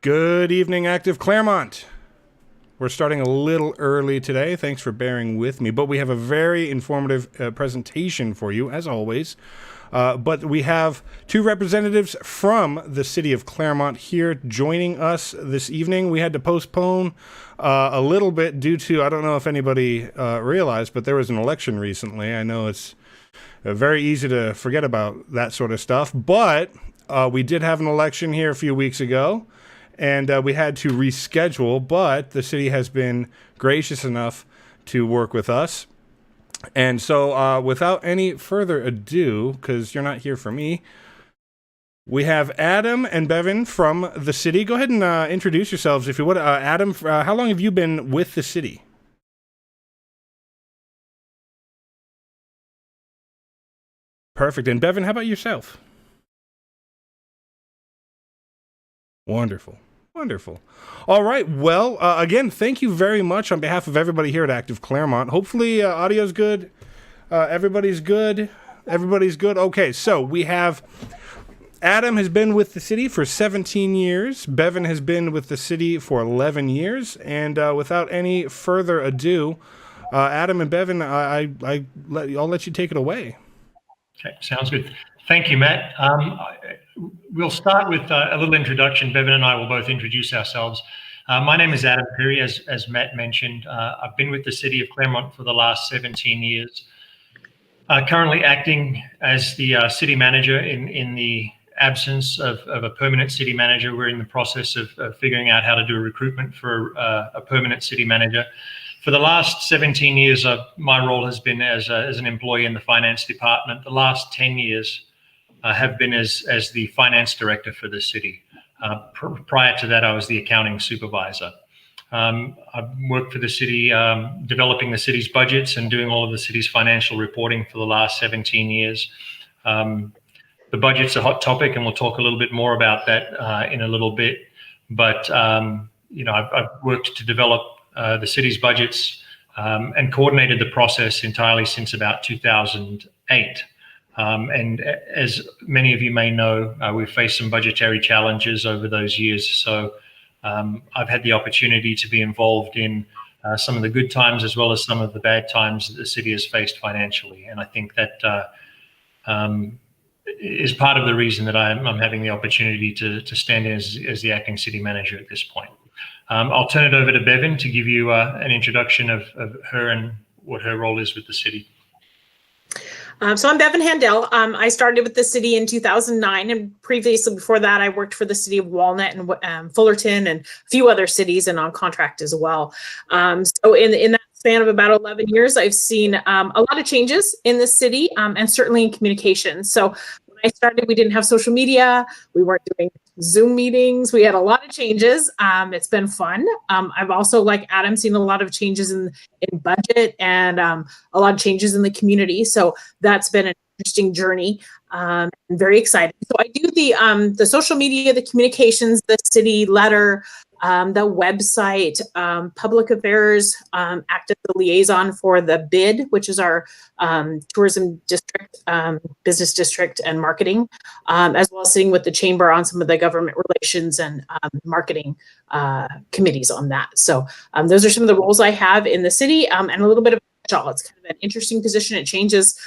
Good evening, Active Claremont. We're starting a little early today. Thanks for bearing with me. But we have a very informative presentation for you, as always. But we have two representatives from the city of Claremont here joining us this evening. We had to postpone a little bit due to, I don't know if anybody realized, but there was an election recently. I know it's very easy to forget about that sort of stuff. But we did have an election here a few weeks ago. And we had to reschedule, but the city has been gracious enough to work with us. And so without any further ado, because you're not here for me, we have Adam and Bevan from the city. Go ahead and introduce yourselves, if you would. Adam, how long have you been with the city? Perfect. And Bevan, how about yourself? Wonderful. Wonderful. All right. Well, again, thank you very much on behalf of everybody here at Active Claremont. Hopefully, audio's good. Everybody's good. Everybody's good. Okay, so we have Adam has been with the city for 17 years. Bevan has been with the city for 11 years. And without any further ado, Adam and Bevan, I'll let you take it away. Okay, sounds good. Thank you, Matt. We'll start with a little introduction. Bevan and I will both introduce ourselves. My name is Adam Pirrie, as Matt mentioned. I've been with the city of Claremont for the last 17 years. Currently acting as the city manager in the absence of a permanent city manager. We're in the process of figuring out how to do a recruitment for a permanent city manager. For the last 17 years, my role has been as an employee in the finance department. The last 10 years have been as the finance director for the city. Prior to that, I was the accounting supervisor. I've worked for the city, developing the city's budgets and doing all of the city's financial reporting for the last 17 years. The budget's a hot topic, and we'll talk a little bit more about that in a little bit. But I've worked to develop the city's budgets and coordinated the process entirely since about 2008. And as many of you may know, we've faced some budgetary challenges over those years. So I've had the opportunity to be involved in some of the good times as well as some of the bad times that the city has faced financially. And I think that is part of the reason that I'm having the opportunity to stand in as the acting city manager at this point. I'll turn it over to Bevan to give you an introduction of her and what her role is with the city. So I'm Bevan Handel. I started with the city in 2009, and previously before that, I worked for the city of Walnut and Fullerton and a few other cities and on contract as well. So in that span of about 11 years, I've seen a lot of changes in the city and certainly in communication. So when I started, we didn't have social media. We weren't doing Zoom meetings. We had a lot of changes. It's been fun. I've also, like Adam, seen a lot of changes in budget and a lot of changes in the community. So that's been an interesting journey and very exciting. So I do the social media, the communications, the city letter, the website, public affairs, act as the liaison for the BID, which is our tourism district, business district and marketing, as well as sitting with the chamber on some of the government relations and marketing committees on that. So those are some of the roles I have in the city and a little bit of a catch-all. It's kind of an interesting position. It changes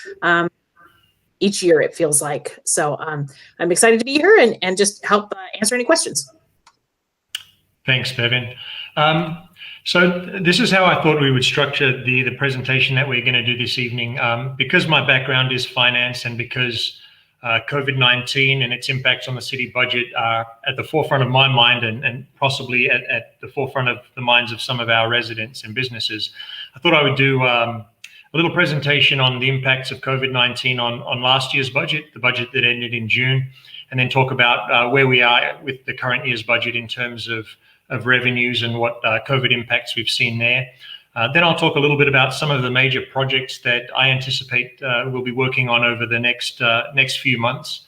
each year, it feels like. So I'm excited to be here and just help answer any questions. Thanks, Bevan. So this is how I thought we would structure the presentation that we're going to do this evening. Because my background is finance and because COVID-19 and its impacts on the city budget are at the forefront of my mind and possibly at the forefront of the minds of some of our residents and businesses, I thought I would do a little presentation on the impacts of COVID-19 on last year's budget, the budget that ended in June, and then talk about where we are with the current year's budget in terms of revenues and what COVID impacts we've seen there. Then I'll talk a little bit about some of the major projects that I anticipate we'll be working on over the next few months.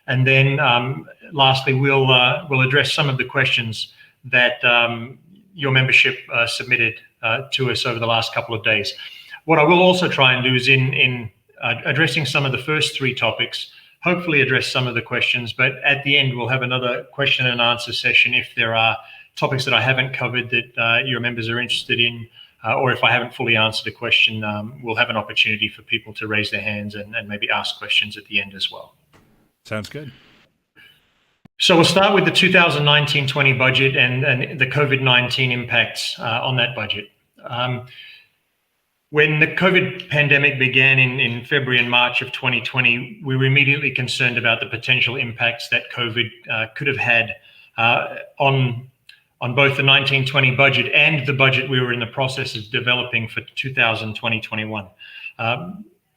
And then lastly, we'll address some of the questions that your membership submitted to us over the last couple of days. What I will also try and do is in addressing some of the first three topics, hopefully address some of the questions, but at the end, we'll have another question and answer session if there are topics that I haven't covered that your members are interested in, or if I haven't fully answered a question, we'll have an opportunity for people to raise their hands and maybe ask questions at the end as well. Sounds good. So we'll start with the 2019-20 budget and the COVID-19 impacts on that budget. When the COVID pandemic began in February and March of 2020, we were immediately concerned about the potential impacts that COVID could have had on both the 19-20 budget and the budget we were in the process of developing for 2020-21.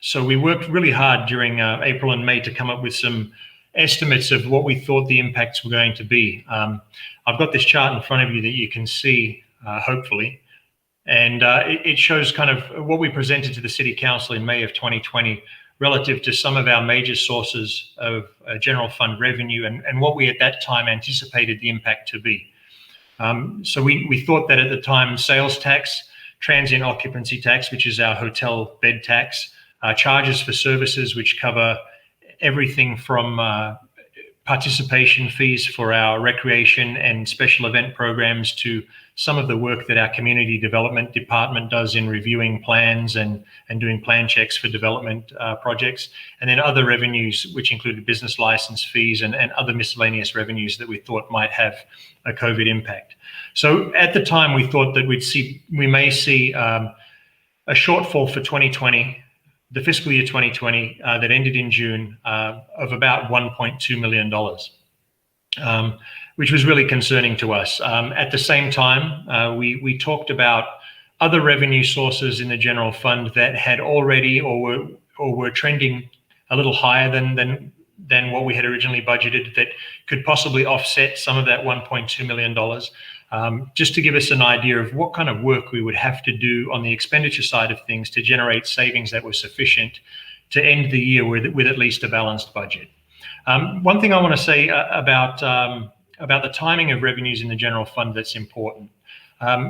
So we worked really hard during April and May to come up with some estimates of what we thought the impacts were going to be. I've got this chart in front of you that you can see, hopefully, and it shows kind of what we presented to the City Council in May of 2020 relative to some of our major sources of general fund revenue and what we at that time anticipated the impact to be. So we thought that at the time, sales tax, transient occupancy tax, which is our hotel bed tax, charges for services, which cover everything from participation fees for our recreation and special event programs to some of the work that our community development department does in reviewing plans and doing plan checks for development projects, and then other revenues, which included business license fees and other miscellaneous revenues that we thought might have a COVID impact. So at the time, we thought that we may see a shortfall for 2020, the fiscal year 2020 that ended in June of about $1.2 million, which was really concerning to us. At the same time, we talked about other revenue sources in the general fund that had already or were trending a little higher than what we had originally budgeted that could possibly offset some of that $1.2 million, just to give us an idea of what kind of work we would have to do on the expenditure side of things to generate savings that were sufficient to end the year with at least a balanced budget. One thing I want to say about the timing of revenues in the general fund that's important.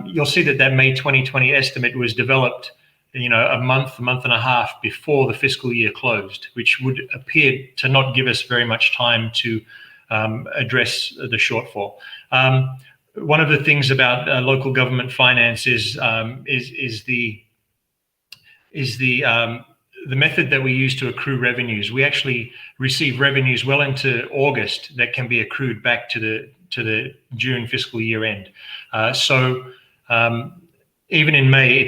You'll see that May 2020 estimate was developed a month and a half before the fiscal year closed, which would appear to not give us very much time to address the shortfall. One of the things about local government finance is the method that we use to accrue revenues. We actually receive revenues well into August that can be accrued back to the June fiscal year end. So even in May,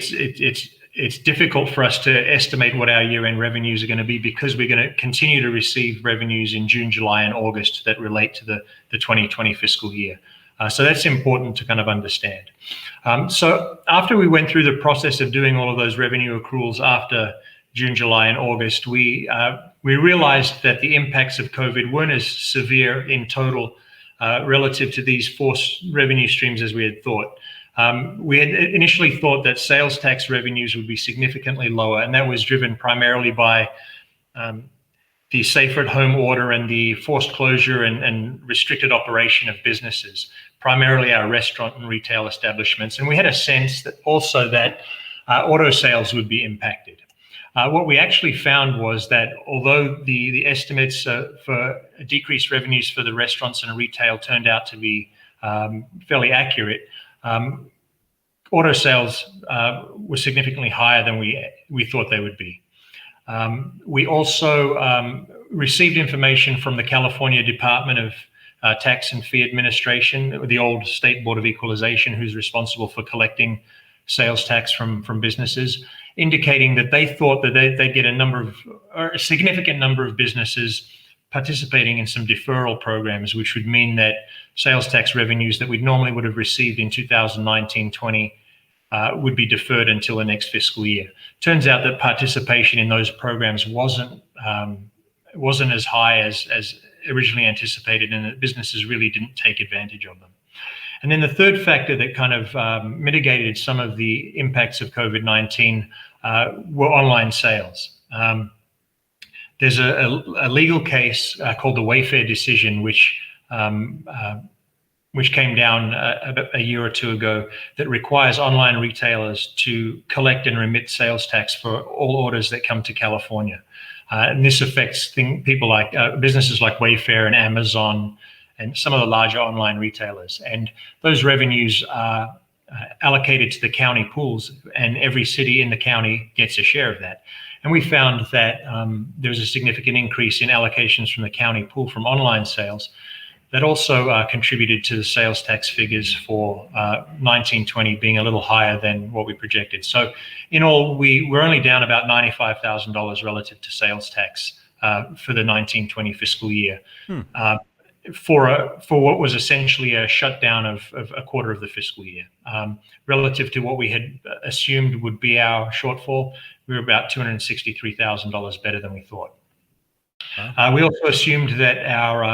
it's difficult for us to estimate what our year-end revenues are going to be because we're going to continue to receive revenues in June, July, and August that relate to the 2020 fiscal year. So that's important to kind of understand. So after we went through the process of doing all of those revenue accruals after June, July, and August, we realized that the impacts of COVID weren't as severe in total relative to these forced revenue streams as we had thought. We had initially thought that sales tax revenues would be significantly lower, and that was driven primarily by the safer at home order and the forced closure and restricted operation of businesses, primarily our restaurant and retail establishments. And we had a sense that also that auto sales would be impacted. What we actually found was that although the estimates for decreased revenues for the restaurants and retail turned out to be fairly accurate, auto sales were significantly higher than we thought they would be. We also received information from the California Department of Tax and Fee Administration, the old State Board of Equalization, who's responsible for collecting sales tax from businesses, indicating that they thought that they'd get a significant number of businesses participating in some deferral programs, which would mean that sales tax revenues that we normally would have received in 2019-20 would be deferred until the next fiscal year. Turns out that participation in those programs wasn't as high as originally anticipated, and that businesses really didn't take advantage of them. And then the third factor that kind of mitigated some of the impacts of COVID-19 were online sales. There's a legal case called the Wayfair decision, which came down a year or two ago, that requires online retailers to collect and remit sales tax for all orders that come to California. And this affects people like businesses like Wayfair and Amazon and some of the larger online retailers. And those revenues are allocated to the county pools, and every city in the county gets a share of that. And we found that there was a significant increase in allocations from the county pool from online sales that also contributed to the sales tax figures for 19-20 being a little higher than what we projected. So in all, we're only down about $95,000 relative to sales tax for the 19-20 fiscal year. For what was essentially a shutdown of a quarter of the fiscal year. Relative to what we had assumed would be our shortfall, we were about $263,000 better than we thought. Wow. We also assumed that our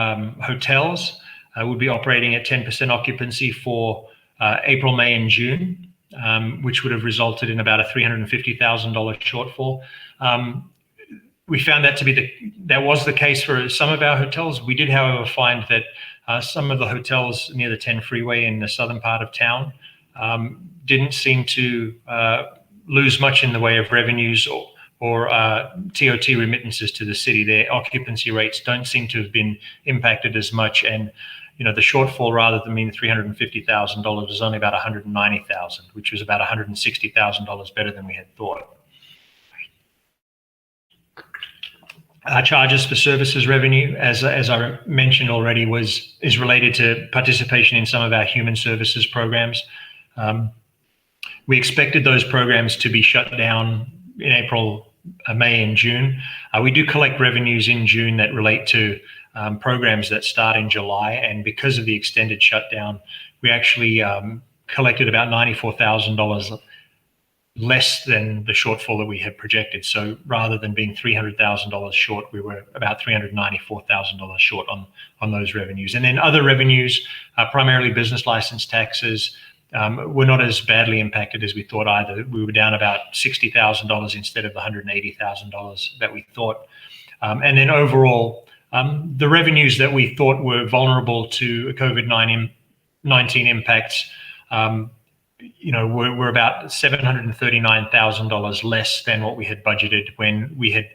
hotels would be operating at 10% occupancy for April, May, and June, which would have resulted in about a $350,000 shortfall. We found that that was the case for some of our hotels. We did, however, find that some of the hotels near the 10 freeway in the southern part of town didn't seem to lose much in the way of revenues or TOT remittances to the city. Their occupancy rates don't seem to have been impacted as much, and the shortfall, rather than being $350,000, was only about $190,000, which was about $160,000 better than we had thought. Our charges for services revenue, as I mentioned already, is related to participation in some of our human services programs. We expected those programs to be shut down in April, May, and June. We do collect revenues in June that relate to programs that start in July, and because of the extended shutdown, we actually collected about $94,000 less than the shortfall that we had projected. So rather than being $300,000 short, we were about $394,000 short on those revenues. And then other revenues, primarily business license taxes, were not as badly impacted as we thought either. We were down about $60,000 instead of the $180,000 that we thought. And then overall, the revenues that we thought were vulnerable to COVID-19 impacts, we're about $739,000 less than what we had budgeted when we had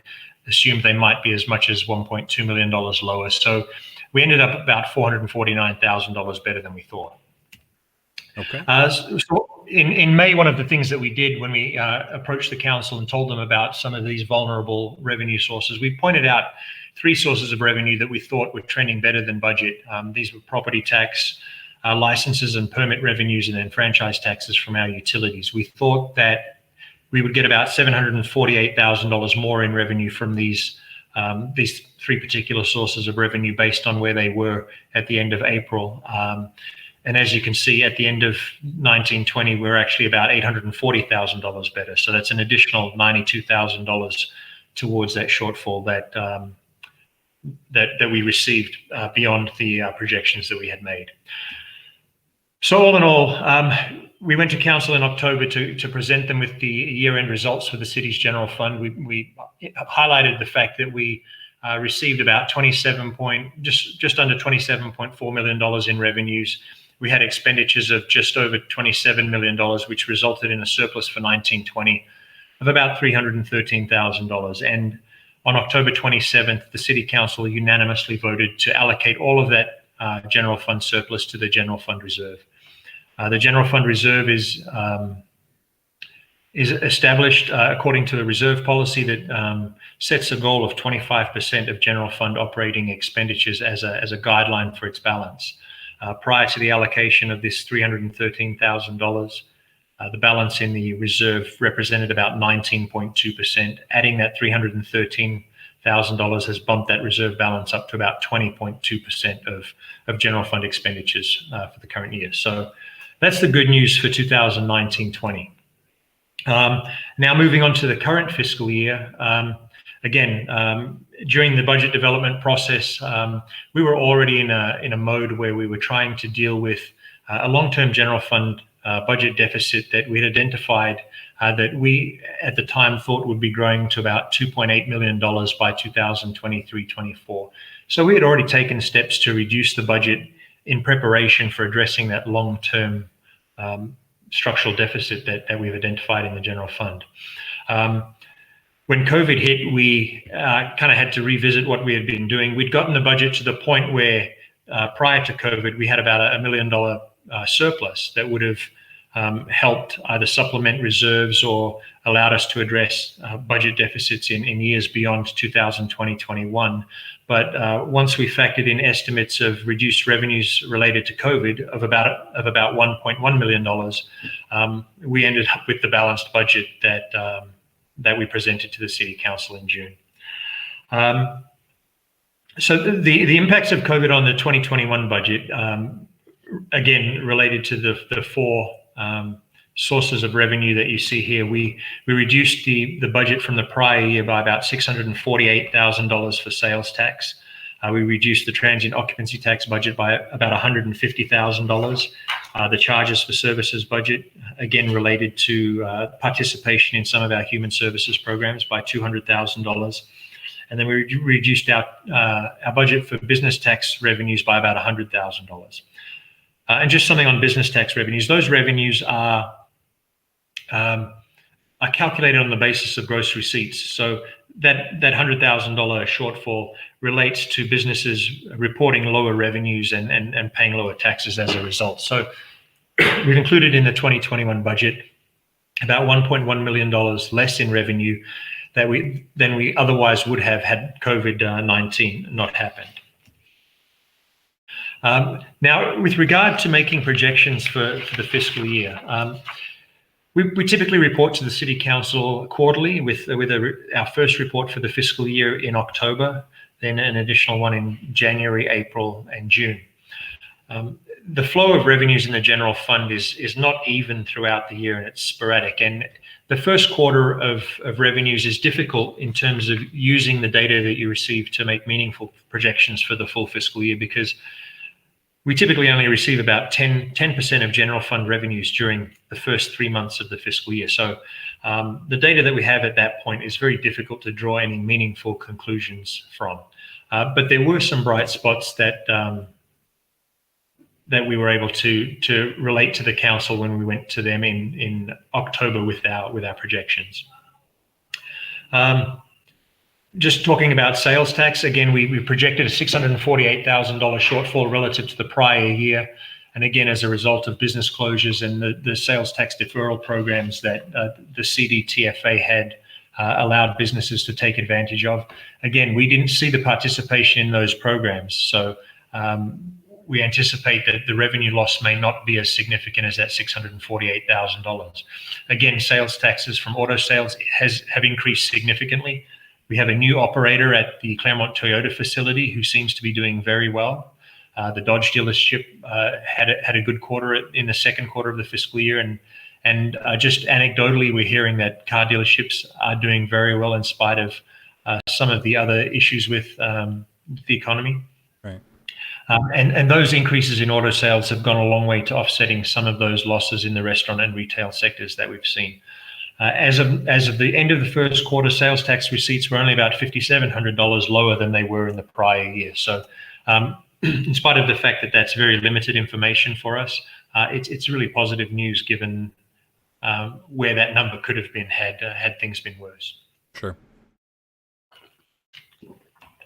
assumed they might be as much as $1.2 million lower. So we ended up about $449,000 better than we thought. Okay. So in May, one of the things that we did when we approached the council and told them about some of these vulnerable revenue sources, we pointed out 3 sources of revenue that we thought were trending better than budget. These were property tax, licenses and permit revenues, and then franchise taxes from our utilities. We thought that we would get about $748,000 more in revenue from these 3 particular sources of revenue based on where they were at the end of April. And as you can see, at the end of 19-20, we're actually about $840,000 better. So that's an additional $92,000 towards that shortfall that we received beyond the projections that we had made. So all in all, we went to council in October to present them with the year-end results for the city's general fund. We highlighted the fact that we received about just under $27.4 million in revenues. We had expenditures of just over $27 million, which resulted in a surplus for 19-20 of about $313,000. And on October 27th, the City Council unanimously voted to allocate all of that general fund surplus to the general fund reserve. The general fund reserve is is established according to a reserve policy that sets a goal of 25% of general fund operating expenditures as a guideline for its balance. Prior to the allocation of this $313,000, the balance in the reserve represented about 19.2%. Adding that $313,000 has bumped that reserve balance up to about 20.2% of general fund expenditures for the current year. So that's the good news for 2019-20. Now moving on to the current fiscal year. During the budget development process, we were already in a mode where we were trying to deal with a long-term general fund budget deficit that we had identified that we at the time thought would be growing to about $2.8 million by 2023-24. So we had already taken steps to reduce the budget in preparation for addressing that long-term structural deficit that we've identified in the general fund. When COVID hit, we kind of had to revisit what we had been doing. We'd gotten the budget to the point where prior to COVID, we had about $1 million surplus that would have helped either supplement reserves or allowed us to address budget deficits in years beyond 2020-21. But once we factored in estimates of reduced revenues related to COVID of about $1.1 million, we ended up with the balanced budget that we presented to the City Council in June. So the impacts of COVID on the 2021 budget, again, related to the four sources of revenue that you see here, we reduced the budget from the prior year by about $648,000 for sales tax. We reduced the transient occupancy tax budget by about $150,000. The charges for services budget, again, related to participation in some of our human services programs by $200,000. And then we reduced our budget for business tax revenues by about $100,000. And just something on business tax revenues, those revenues are calculated on the basis of gross receipts. So that $100,000 shortfall relates to businesses reporting lower revenues and paying lower taxes as a result. So we've included in the 2021 budget about $1.1 million less in revenue than we otherwise would have had COVID-19 not happened. Now, with regard to making projections for the fiscal year, we typically report to the City Council quarterly with our first report for the fiscal year in October, then an additional one in January, April, and June. The flow of revenues in the general fund is not even throughout the year, and it's sporadic. And the first quarter of revenues is difficult in terms of using the data that you receive to make meaningful projections for the full fiscal year, because we typically only receive about 10% of general fund revenues during the first 3 months of the fiscal year. So the data that we have at that point is very difficult to draw any meaningful conclusions from. But there were some bright spots that we were able to relate to the council when we went to them in October with our projections. Just talking about sales tax, again, we projected a $648,000 shortfall relative to the prior year. And again, as a result of business closures and the sales tax deferral programs that the CDTFA had allowed businesses to take advantage of. Again, we didn't see the participation in those programs. So we anticipate that the revenue loss may not be as significant as that $648,000. Again, sales taxes from auto sales have increased significantly. We have a new operator at the Claremont Toyota facility who seems to be doing very well. The Dodge dealership had a good quarter in the second quarter of the fiscal year, and just anecdotally, we're hearing that car dealerships are doing very well in spite of some of the other issues with the economy. Right. And those increases in auto sales have gone a long way to offsetting some of those losses in the restaurant and retail sectors that we've seen. As of the end of the first quarter, sales tax receipts were only about $5,700 lower than they were in the prior year. So in spite of the fact that that's very limited information for us, it's really positive news given where that number could have been had things been worse. Sure.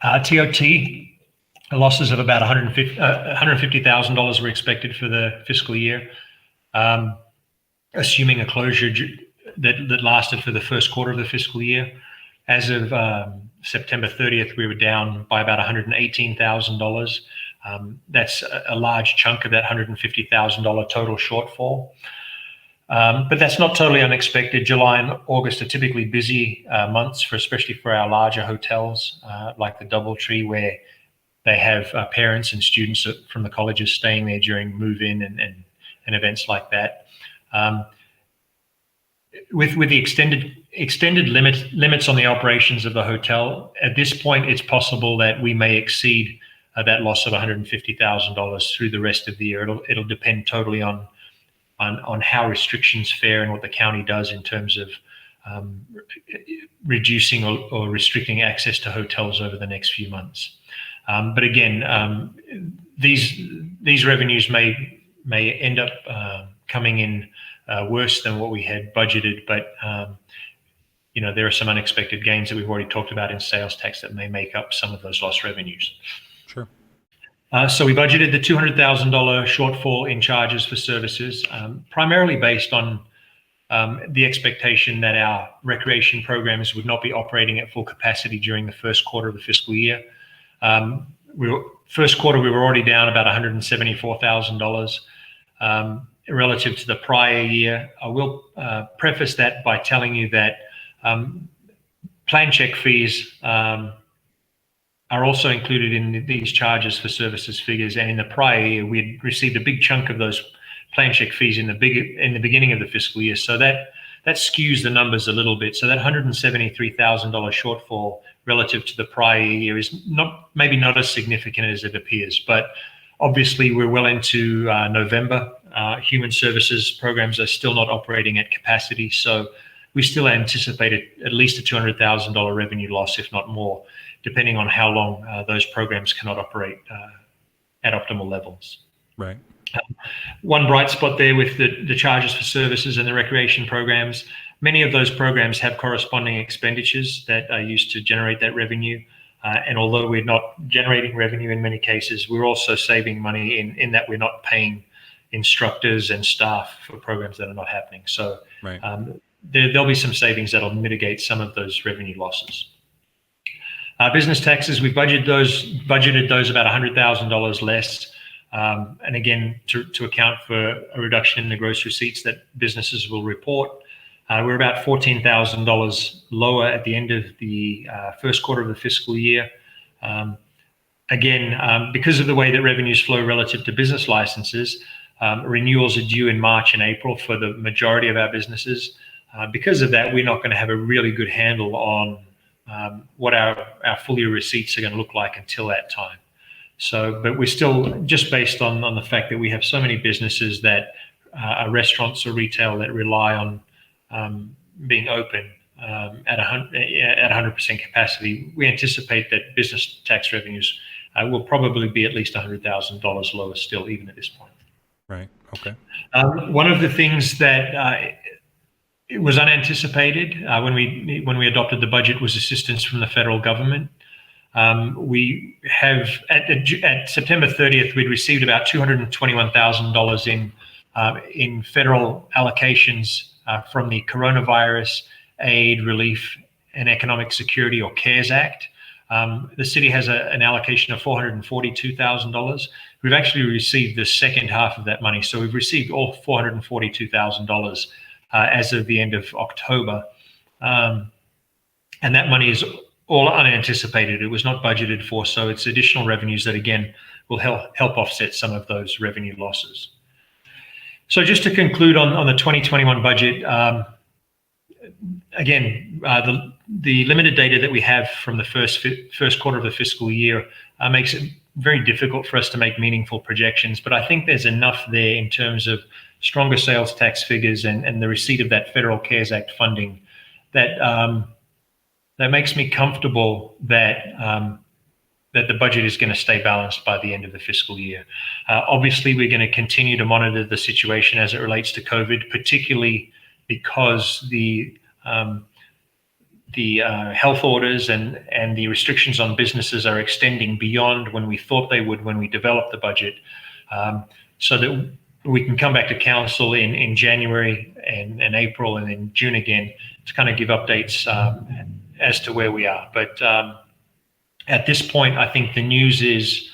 TOT losses of about $150,000 were expected for the fiscal year. Assuming a closure that lasted for the first quarter of the fiscal year. As of September 30th, we were down by about $118,000. That's a large chunk of that $150,000 total shortfall. But that's not totally unexpected. July and August are typically busy months, especially for our larger hotels, like the DoubleTree, where they have parents and students from the colleges staying there during move-in and events like that. With the extended limits on the operations of the hotel, at this point, it's possible that we may exceed that loss of $150,000 through the rest of the year. It'll depend totally on how restrictions fare and what the county does in terms of reducing or restricting access to hotels over the next few months. But again, these revenues may end up coming in worse than what we had budgeted, but there are some unexpected gains that we've already talked about in sales tax that may make up some of those lost revenues. Sure. So we budgeted the $200,000 shortfall in charges for services, primarily based on the expectation that our recreation programs would not be operating at full capacity during the first quarter of the fiscal year. First quarter, we were already down about $174,000 relative to the prior year. I will preface that by telling you that plan check fees are also included in these charges for services figures. And in the prior year, we had received a big chunk of those plan check fees in the beginning of the fiscal year. So that skews the numbers a little bit. So that $173,000 shortfall relative to the prior year is maybe not as significant as it appears. But obviously, we're well into November. Human services programs are still not operating at capacity. So we still anticipated at least a $200,000 revenue loss, if not more, depending on how long those programs cannot operate at optimal levels. Right. One bright spot there with the charges for services and the recreation programs, many of those programs have corresponding expenditures that are used to generate that revenue. And although we're not generating revenue in many cases, we're also saving money in that we're not paying instructors and staff for programs that are not happening. So right. There'll be some savings that'll mitigate some of those revenue losses. Business taxes, we budgeted those about $100,000 less. And again, to account for a reduction in the gross receipts that businesses will report. We're about $14,000 lower at the end of the first quarter of the fiscal year. Again, because of the way that revenues flow relative to business licenses, renewals are due in March and April for the majority of our businesses. Because of that, we're not going to have a really good handle on what our full year receipts are going to look like until that time. So, but we're still just based on the fact that we have so many businesses that are restaurants or retail that rely on being open at 100% capacity. We anticipate that business tax revenues will probably be at least $100,000 lower still, even at this point. Right. Okay. One of the things that it was unanticipated when we adopted the budget was assistance from the federal government. We have at September 30th, we'd received about $221,000 in federal allocations from the Coronavirus Aid, Relief, and Economic Security, or CARES Act. The city has an allocation of $442,000. We've actually received the second half of that money, so we've received all $442,000 as of the end of October, and that money is all unanticipated. It was not budgeted for, so it's additional revenues that again will help offset some of those revenue losses. So just to conclude on the 2021 budget, again, the limited data that we have from the first quarter of the fiscal year makes it very difficult for us to make meaningful projections. But I think there's enough there in terms of stronger sales tax figures and the receipt of that federal CARES Act funding that that makes me comfortable that that the budget is going to stay balanced by the end of the fiscal year. Obviously, we're going to continue to monitor the situation as it relates to COVID, particularly because the health orders and the restrictions on businesses are extending beyond when we thought they would when we developed the budget. So that we can come back to council in January and April and then June again to kind of give updates as to where we are. But at this point, I think the news is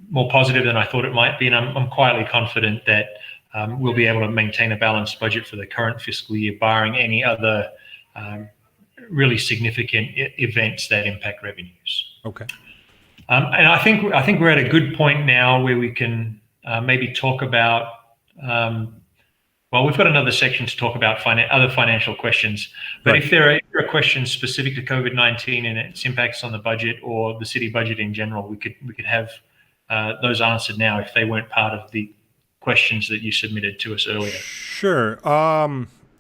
more positive than I thought it might be, and I'm quietly confident that we'll be able to maintain a balanced budget for the current fiscal year, barring any other really significant events that impact revenues. Okay. And I think we're at a good point now where we can maybe talk about. Well, we've got another section to talk about other financial questions. But Right. if there are questions specific to COVID-19 and its impacts on the budget or the city budget in general, we could have those answered now if they weren't part of the questions that you submitted to us earlier. Sure.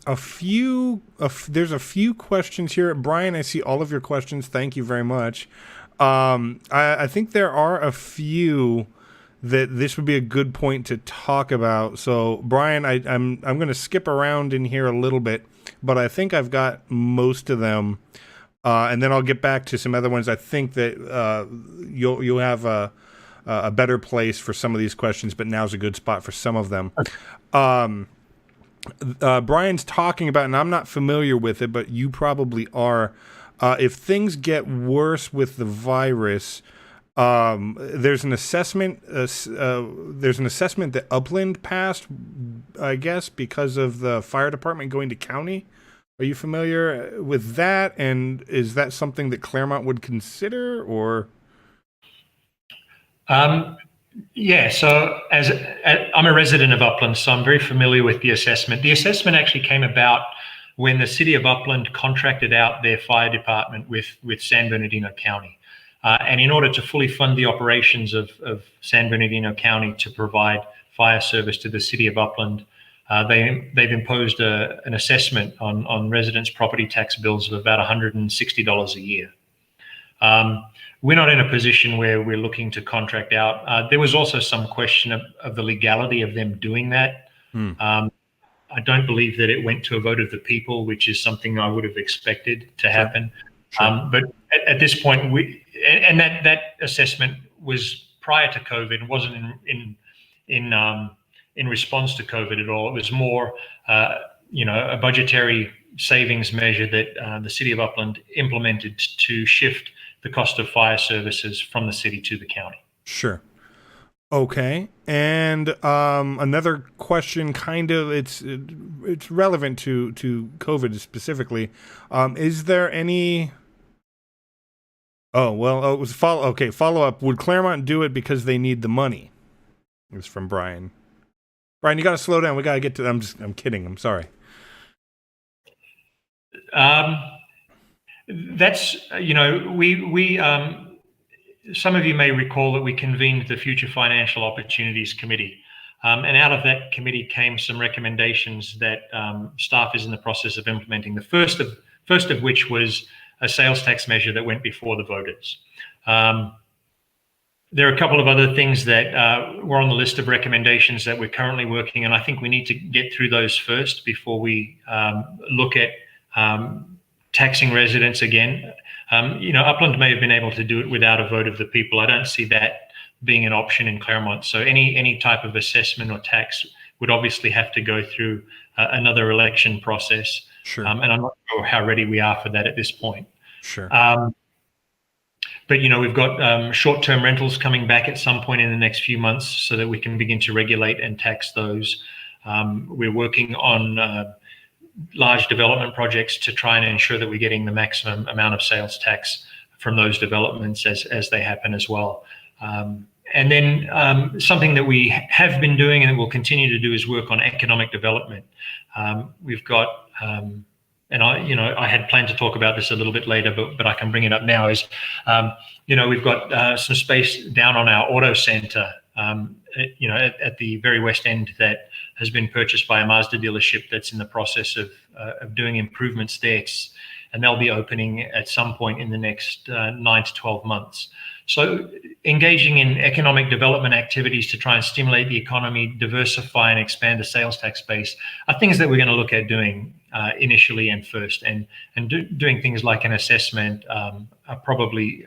There's a few questions here. Brian, I see all of your questions. Thank you very much. I think there are a few that this would be a good point to talk about. So, Brian, I'm going to skip around in here a little bit, but I think I've got most of them, and then I'll get back to some other ones. I think that you'll have a better place for some of these questions, but now's a good spot for some of them. Brian's talking about, and I'm not familiar with it, but you probably are. If things get worse with the virus, there's an assessment. There's an assessment that Upland passed, I guess, because of the fire department going to county. Are you familiar with that? And is that something that Claremont would consider, or? Yeah, so I'm a resident of Upland, so I'm very familiar with the assessment. The assessment actually came about when the city of Upland contracted out their fire department with San Bernardino County. And in order to fully fund the operations of San Bernardino County to provide fire service to the city of Upland, they've imposed an assessment on residents' property tax bills of about $160 a year. We're not in a position where we're looking to contract out. There was also some question of the legality of them doing that. I don't believe that it went to a vote of the people, which is something I would have expected to happen. Sure. But at this point, that assessment was prior to COVID. It wasn't in response to COVID at all. It was more, a budgetary savings measure that the city of Upland implemented to shift the cost of fire services from the city to the county. Sure. Okay. And another question, kind of, it's relevant to COVID specifically. Is there any? It was follow up. Would Claremont do it because they need the money? It was from Brian. Brian, you got to slow down. We got to get to. I'm kidding. I'm sorry. That's we. Some of you may recall that we convened the Future Financial Opportunities Committee. And out of that committee came some recommendations that staff is in the process of implementing. The first of which was a sales tax measure that went before the voters. There are a couple of other things that were on the list of recommendations that we're currently working on. I think we need to get through those first before we look at taxing residents again. Upland may have been able to do it without a vote of the people. I don't see that being an option in Claremont. So any type of assessment or tax would obviously have to go through another election process. Sure. And I'm not sure how ready we are for that at this point. Sure. But we've got short-term rentals coming back at some point in the next few months so that we can begin to regulate and tax those. We're working on large development projects to try and ensure that we're getting the maximum amount of sales tax from those developments as they happen as well. And then something that we have been doing and will continue to do is work on economic development. We've got, and I had planned to talk about this a little bit later, but I can bring it up now, is, we've got some space down on our auto center, at the very west end that has been purchased by a Mazda dealership that's in the process of doing improvements there. And they'll be opening at some point in the next 9 to 12 months. So engaging in economic development activities to try and stimulate the economy, diversify and expand the sales tax base are things that we're going to look at doing initially and first. And doing things like an assessment are probably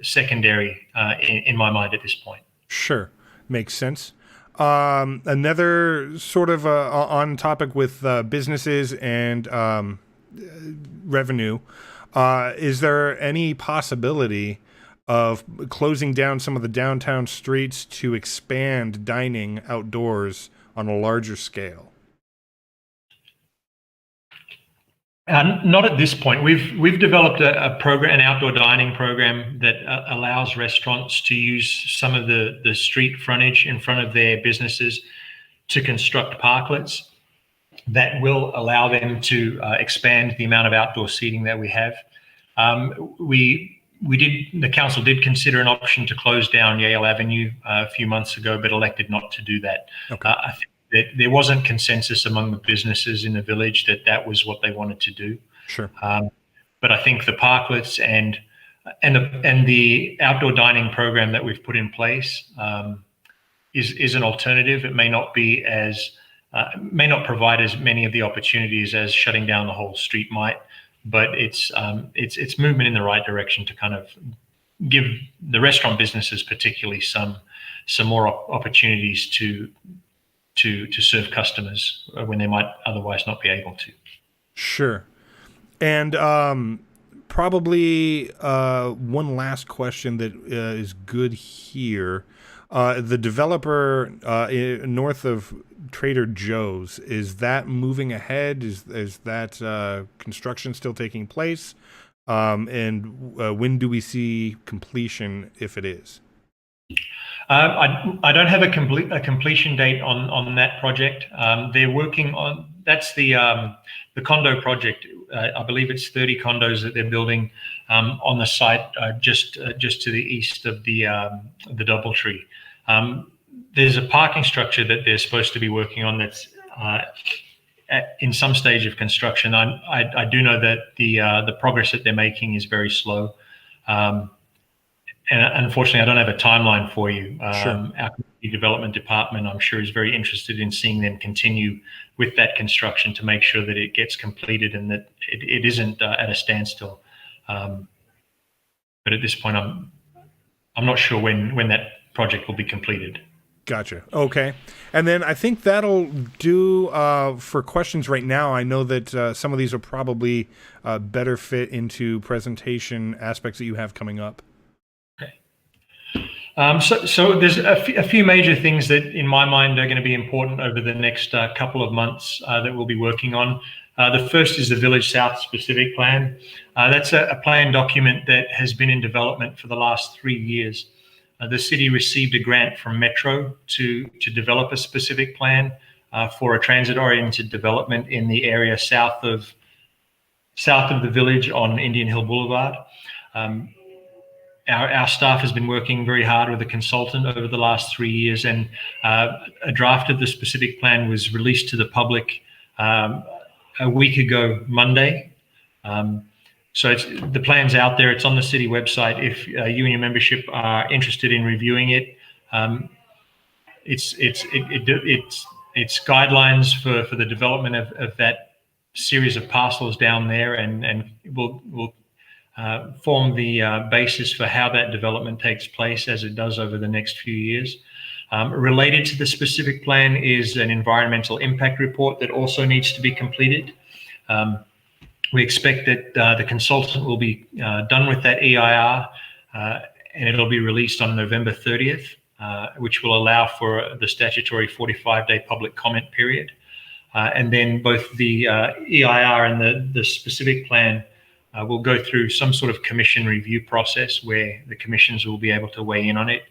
secondary in my mind at this point. Sure. Makes sense. Another sort of on topic with businesses and revenue. Is there any possibility of closing down some of the downtown streets to expand dining outdoors on a larger scale? Not at this point. We've developed a program, an outdoor dining program that allows restaurants to use some of the street frontage in front of their businesses to construct parklets that will allow them to expand the amount of outdoor seating that we have. The council did consider an option to close down Yale Avenue a few months ago, but elected not to do that. Okay. I think that there wasn't consensus among the businesses in the village that was what they wanted to do. Sure. But I think the parklets and the outdoor dining program that we've put in place is an alternative. It may not be as may not provide as many of the opportunities as shutting down the whole street might, but it's movement in the right direction to kind of give the restaurant businesses particularly some more opportunities to serve customers when they might otherwise not be able to. Sure. And probably one last question that is good here. The developer north of Trader Joe's, is that moving ahead? Is that construction still taking place? And when do we see completion, if it is? I don't have a completion date on that project. They're working on the condo project. I believe it's 30 condos that they're building on the site just to the east of the DoubleTree. There's a parking structure that they're supposed to be working on that's in some stage of construction. I do know that the progress that they're making is very slow. And unfortunately, I don't have a timeline for you. Sure. Our community development department, I'm sure, is very interested in seeing them continue with that construction to make sure that it gets completed and that it isn't at a standstill. But at this point, I'm not sure when that project will be completed. Gotcha. Okay. And then I think that'll do for questions right now. I know that some of these will probably better fit into presentation aspects that you have coming up. So there's a few major things that, in my mind, are going to be important over the next couple of months that we'll be working on. The first is the Village South Specific Plan. That's a plan document that has been in development for the last 3 years. The city received a grant from Metro to develop a specific plan for a transit-oriented development in the area south of the village on Indian Hill Boulevard. Our staff has been working very hard with a consultant over the last 3 years, and a draft of the specific plan was released to the public a week ago Monday. So the plan's out there. It's on the city website. If you and your membership are interested in reviewing it, it's guidelines for the development of that series of parcels down there, and will form the basis for how that development takes place as it does over the next few years. Related to the specific plan is an environmental impact report that also needs to be completed. We expect that the consultant will be done with that EIR and it'll be released on November 30th, which will allow for the statutory 45-day public comment period. And then both the EIR and the specific plan will go through some sort of commission review process where the commissions will be able to weigh in on it.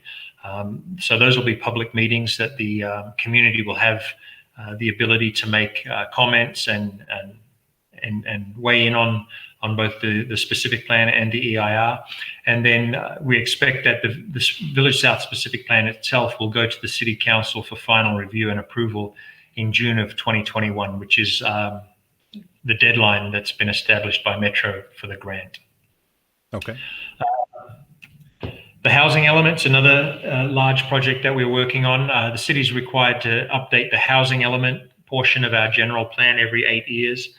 So those will be public meetings that the community will have the ability to make comments and weigh in on both the specific plan and the EIR. And then we expect that the Village South specific plan itself will go to the City Council for final review and approval in June of 2021, which is the deadline that's been established by Metro for the grant. Okay. The housing element's another large project that we're working on. The city is required to update the housing element portion of our general plan every 8 years.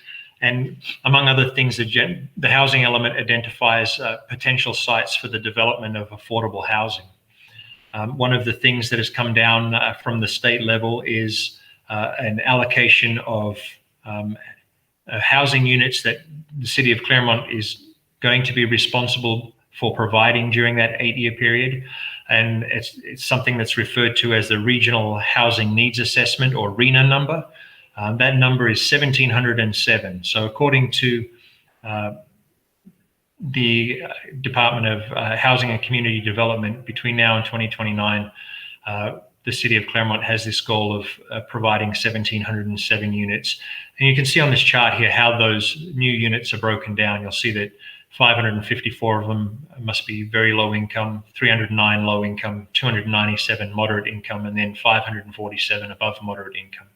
And among other things, the housing element identifies potential sites for the development of affordable housing. One of the things that has come down from the state level is an allocation of housing units that the city of Claremont is going to be responsible for providing during that 8-year period. And it's something that's referred to as the Regional Housing Needs Assessment, or RHNA number. That number is 1,707. So according to the Department of Housing and Community Development, between now and 2029, the city of Claremont has this goal of providing 1,707 units. And you can see on this chart here how those new units are broken down. You'll see that 554 of them must be very low income, 309 low income, 297 moderate income, and then 547 above moderate income.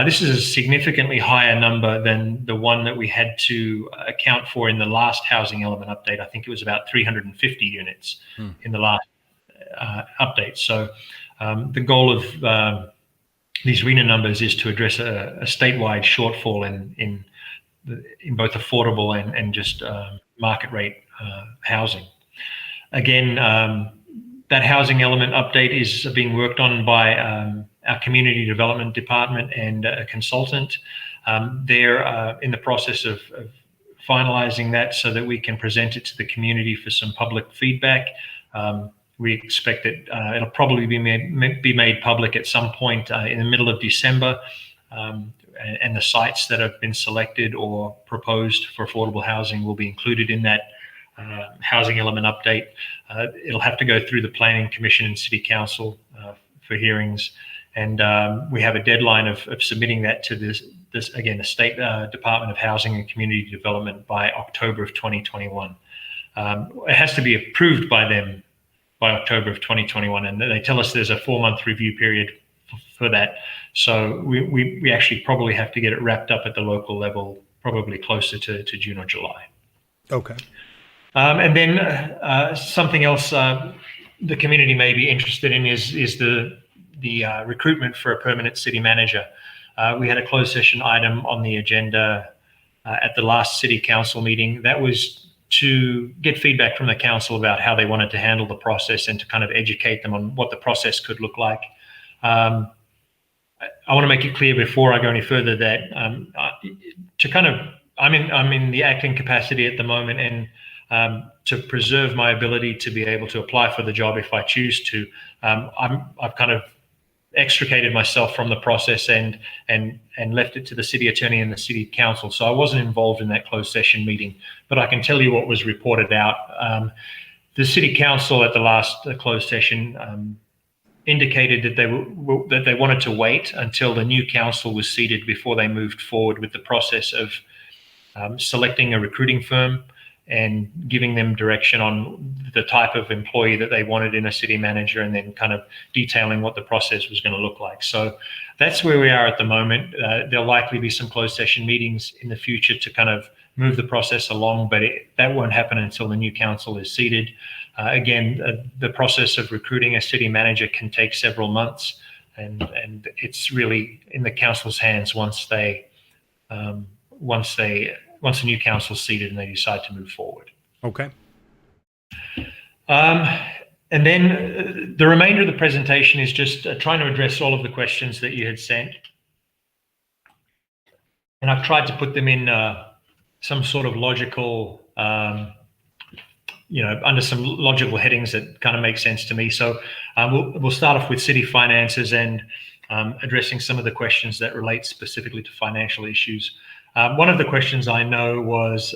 This is a significantly higher number than the one that we had to account for in the last housing element update. I think it was about 350 units in the last update. So the goal of these RHNA numbers is to address a statewide shortfall in both affordable and just market rate housing. Again, that housing element update is being worked on by our community development department and a consultant. They're in the process of finalizing that so that we can present it to the community for some public feedback. We expect that it'll probably be made public at some point in the middle of December. And the sites that have been selected or proposed for affordable housing will be included in that housing element update. It'll have to go through the Planning Commission and City Council for hearings. And we have a deadline of submitting that to this again, the State Department of Housing and Community Development by October of 2021. It has to be approved by them by October of 2021. And they tell us there's a 4-month review period for that. So we actually probably have to get it wrapped up at the local level, probably closer to June or July. Okay. And then something else the community may be interested in is the recruitment for a permanent city manager. We had a closed session item on the agenda at the last city council meeting. That was to get feedback from the council about how they wanted to handle the process and to kind of educate them on what the process could look like. I want to make it clear before I go any further that I'm in the acting capacity at the moment, and to preserve my ability to be able to apply for the job if I choose to, I've kind of extricated myself from the process and left it to the city attorney and the city council. So I wasn't involved in that closed session meeting, but I can tell you what was reported out. The city council at the last closed session indicated that they wanted to wait until the new council was seated before they moved forward with the process of selecting a recruiting firm and giving them direction on the type of employee that they wanted in a city manager, and then kind of detailing what the process was going to look like. So that's where we are at the moment. There'll likely be some closed session meetings in the future to kind of move the process along, but that won't happen until the new council is seated. Again, the process of recruiting a city manager can take several months, and it's really in the council's hands once the new council is seated and they decide to move forward. Okay. And then the remainder of the presentation is just trying to address all of the questions that you had sent. And I've tried to put them in some sort of logical, under some logical headings that kind of make sense to me. So we'll start off with city finances and addressing some of the questions that relate specifically to financial issues. One of the questions I know was,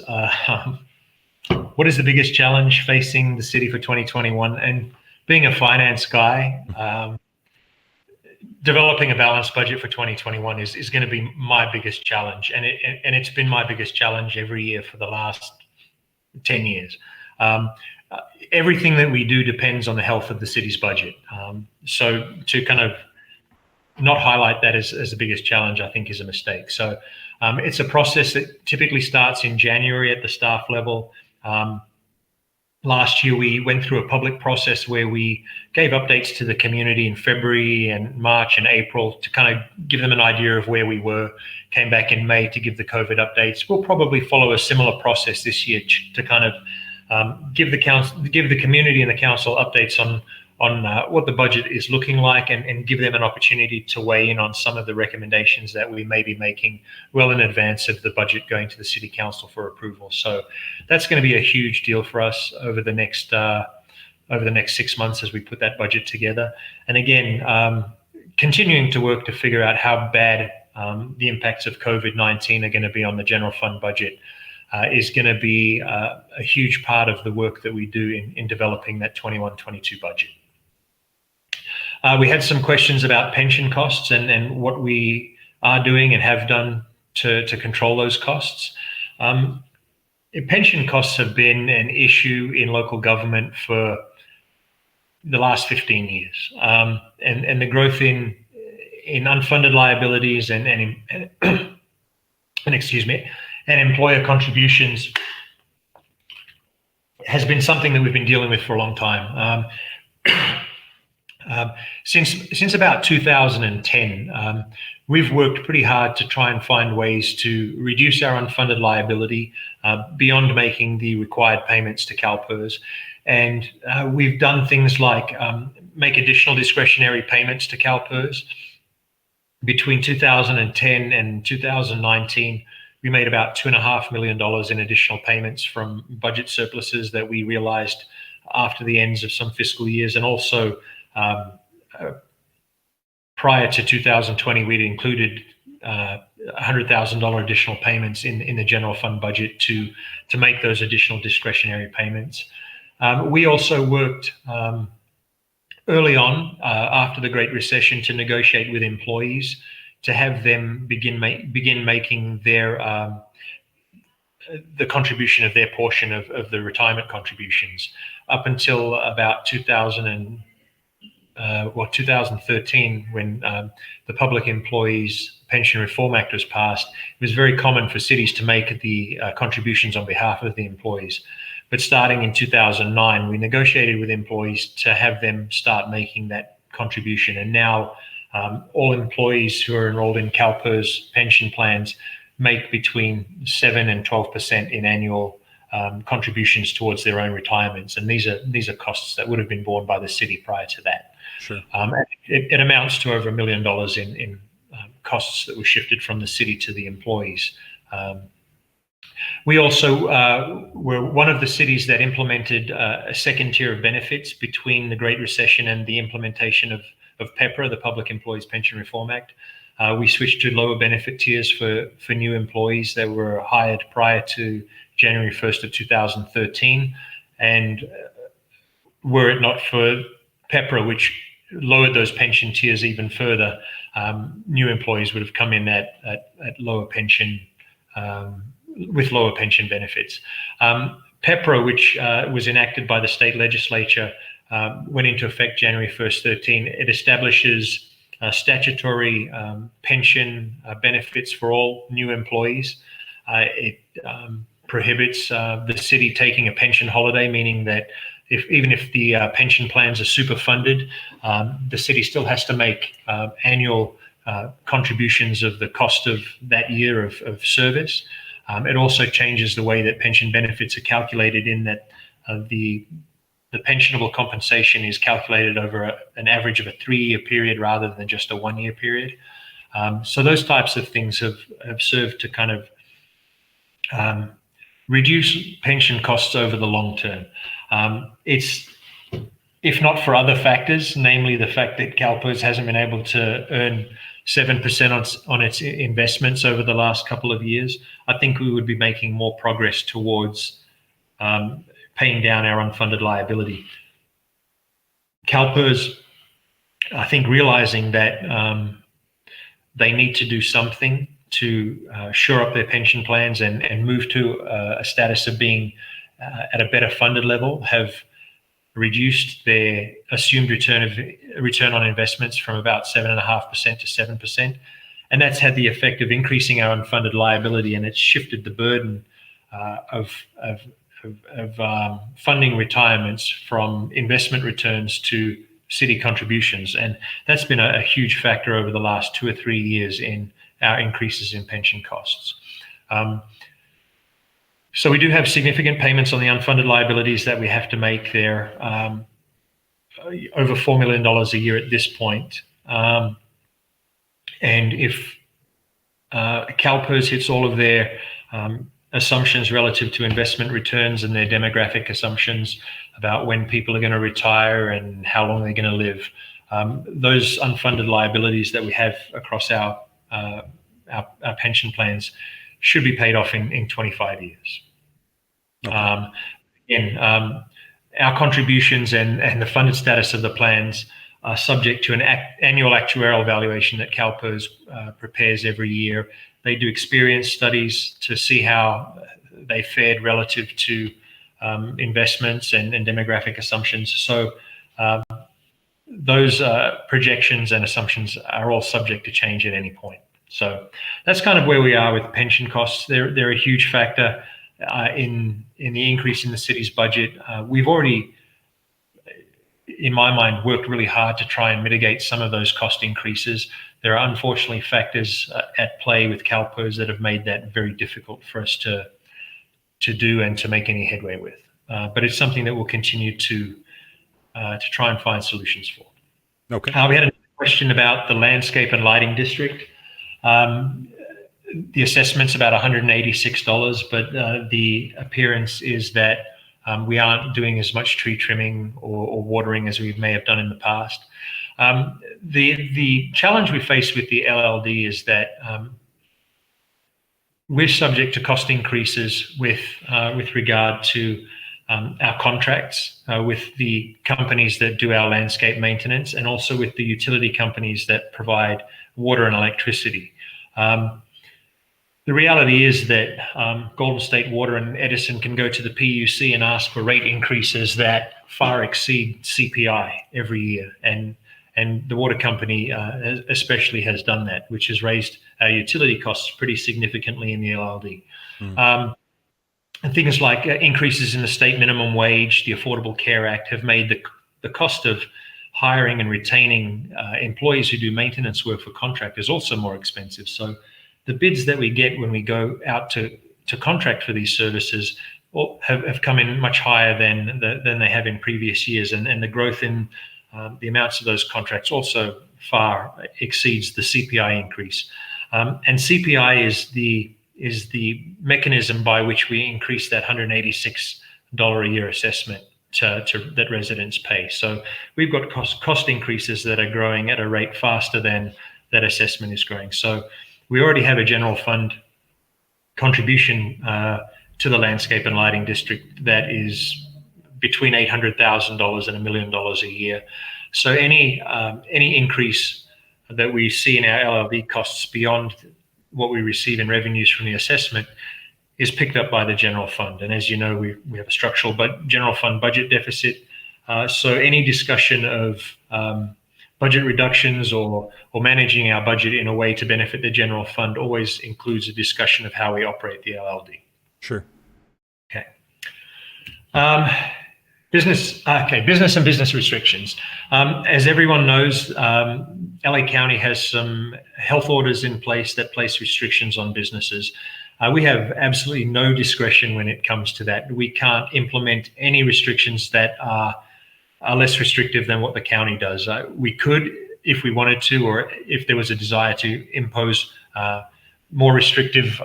what is the biggest challenge facing the city for 2021? And being a finance guy, developing a balanced budget for 2021 is going to be my biggest challenge. And it's been my biggest challenge every year for the last 10 years. Everything that we do depends on the health of the city's budget. So to kind of not highlight that as the biggest challenge, I think is a mistake. So it's a process that typically starts in January at the staff level. Last year, we went through a public process where we gave updates to the community in February and March and April to kind of give them an idea of where we were. Came back in May to give the COVID updates. We'll probably follow a similar process this year to kind of give the community and the council updates what the budget is looking like, and give them an opportunity to weigh in on some of the recommendations that we may be making well in advance of the budget going to the City Council for approval. So that's going to be a huge deal for us over the next 6 months as we put that budget together. And again, continuing to work to figure out how bad the impacts of COVID-19 are going to be on the general fund budget is going to be a huge part of the work that we do in developing that 21-22 budget. We had some questions about pension costs and what we are doing and have done to control those costs. Pension costs have been an issue in local government for the last 15 years, and the growth in unfunded liabilities and employer contributions has been something that we've been dealing with for a long time. Since about 2010, we've worked pretty hard to try and find ways to reduce our unfunded liability beyond making the required payments to CalPERS. And we've done things like make additional discretionary payments to CalPERS. Between 2010 and 2019, we made about $2.5 million in additional payments from budget surpluses that we realized after the ends of some fiscal years. And also, prior to 2020, we'd included $100,000 additional payments in the general fund budget to make those additional discretionary payments. We also worked early on after the Great Recession to negotiate with employees to have them begin making their the contribution of their portion of the retirement contributions. Up until about 2013, when the Public Employees Pension Reform Act was passed, it was very common for cities to make the contributions on behalf of the employees. But starting in 2009, we negotiated with employees to have them start making that contribution. And now all employees who are enrolled in CalPERS pension plans make between 7 and 12% in annual contributions towards their own retirements. And these are costs that would have been borne by the city prior to that. Sure. It amounts to over $1 million in costs that were shifted from the city to the employees. We also were one of the cities that implemented a second tier of benefits between the Great Recession and the implementation of PEPRA, the Public Employees Pension Reform Act. We switched to lower benefit tiers for new employees that were hired prior to January 1st of 2013. And were it not for PEPRA, which lowered those pension tiers even further, new employees would have come in at lower pension with lower pension benefits. PEPRA, which was enacted by the state legislature, went into effect January 1st, 13. It establishes statutory pension benefits for all new employees. It prohibits the city taking a pension holiday, meaning that even if the pension plans are super funded, the city still has to make annual contributions of the cost of that year of service. It also changes the way that pension benefits are calculated, in that the pensionable compensation is calculated over an average of a 3-year period rather than just a 1-year period. So those types of things have served to kind of reduce pension costs over the long term. It's, if not for other factors, namely the fact that CalPERS hasn't been able to earn 7% on its investments over the last couple of years, I think we would be making more progress towards paying down our unfunded liability. CalPERS, I think, realizing that they need to do something to shore up their pension plans and move to a status of being at a better funded level, have reduced their assumed return on investments from about 7.5% to 7%. And that's had the effect of increasing our unfunded liability, and it's shifted the burden of funding retirements from investment returns to city contributions. And that's been a huge factor over the last 2 or 3 years in our increases in pension costs. So we do have significant payments on the unfunded liabilities that we have to make there. over $4 million a year at this point. And if CalPERS hits all of their assumptions relative to investment returns and their demographic assumptions about when people are going to retire and how long they're going to live, those unfunded liabilities that we have across our pension plans should be paid off in 25 years. Okay. Again, our contributions and the funded status of the plans are subject to an annual actuarial evaluation that CalPERS prepares every year. They do experience studies to see how they fared relative to investments and demographic assumptions. So those projections and assumptions are all subject to change at any point. So that's kind of where we are with pension costs. They're a huge factor in the increase in the city's budget. We've already, in my mind, worked really hard to try and mitigate some of those cost increases. There are unfortunately factors at play with CalPERS that have made that very difficult for us to do and to make any headway with. But it's something that we'll continue to try and find solutions for. Okay. We had a question about the landscape and lighting district. The assessment's about $186, but the appearance is that we aren't doing as much tree trimming or watering as we may have done in the past. The challenge we face with the LLD is that we're subject to cost increases with regard to our contracts with the companies that do our landscape maintenance, and also with the utility companies that provide water and electricity. The reality is that Golden State Water and Edison can go to the PUC and ask for rate increases that far exceed CPI every year, and the water company especially has done that, which has raised our utility costs pretty significantly in the LLD. And things like increases in the state minimum wage, the Affordable Care Act, have made the cost of hiring and retaining employees who do maintenance work for contractors also more expensive. So the bids that we get when we go out to contract for these services have come in much higher than they have in previous years, and the growth in the amounts of those contracts also far exceeds the CPI increase. And CPI is the mechanism by which we increase that $186 a year assessment that residents pay. So we've got cost increases that are growing at a rate faster than that assessment is growing. So we already have a general fund contribution to the landscape and lighting district that is between $800,000 and $1 million a year. So any increase that we see in our LLD costs beyond what we receive in revenues from the assessment is picked up by the general fund. And as you know, we have a structural general fund budget deficit. So any discussion of budget reductions or managing our budget in a way to benefit the general fund always includes a discussion of how we operate the LLD. Sure. Okay. Business and business restrictions. As everyone knows, LA County has some health orders in place that place restrictions on businesses. We have absolutely no discretion when it comes to that. We can't implement any restrictions that are less restrictive than what the county does. We could, if we wanted to, or if there was a desire to impose more restrictive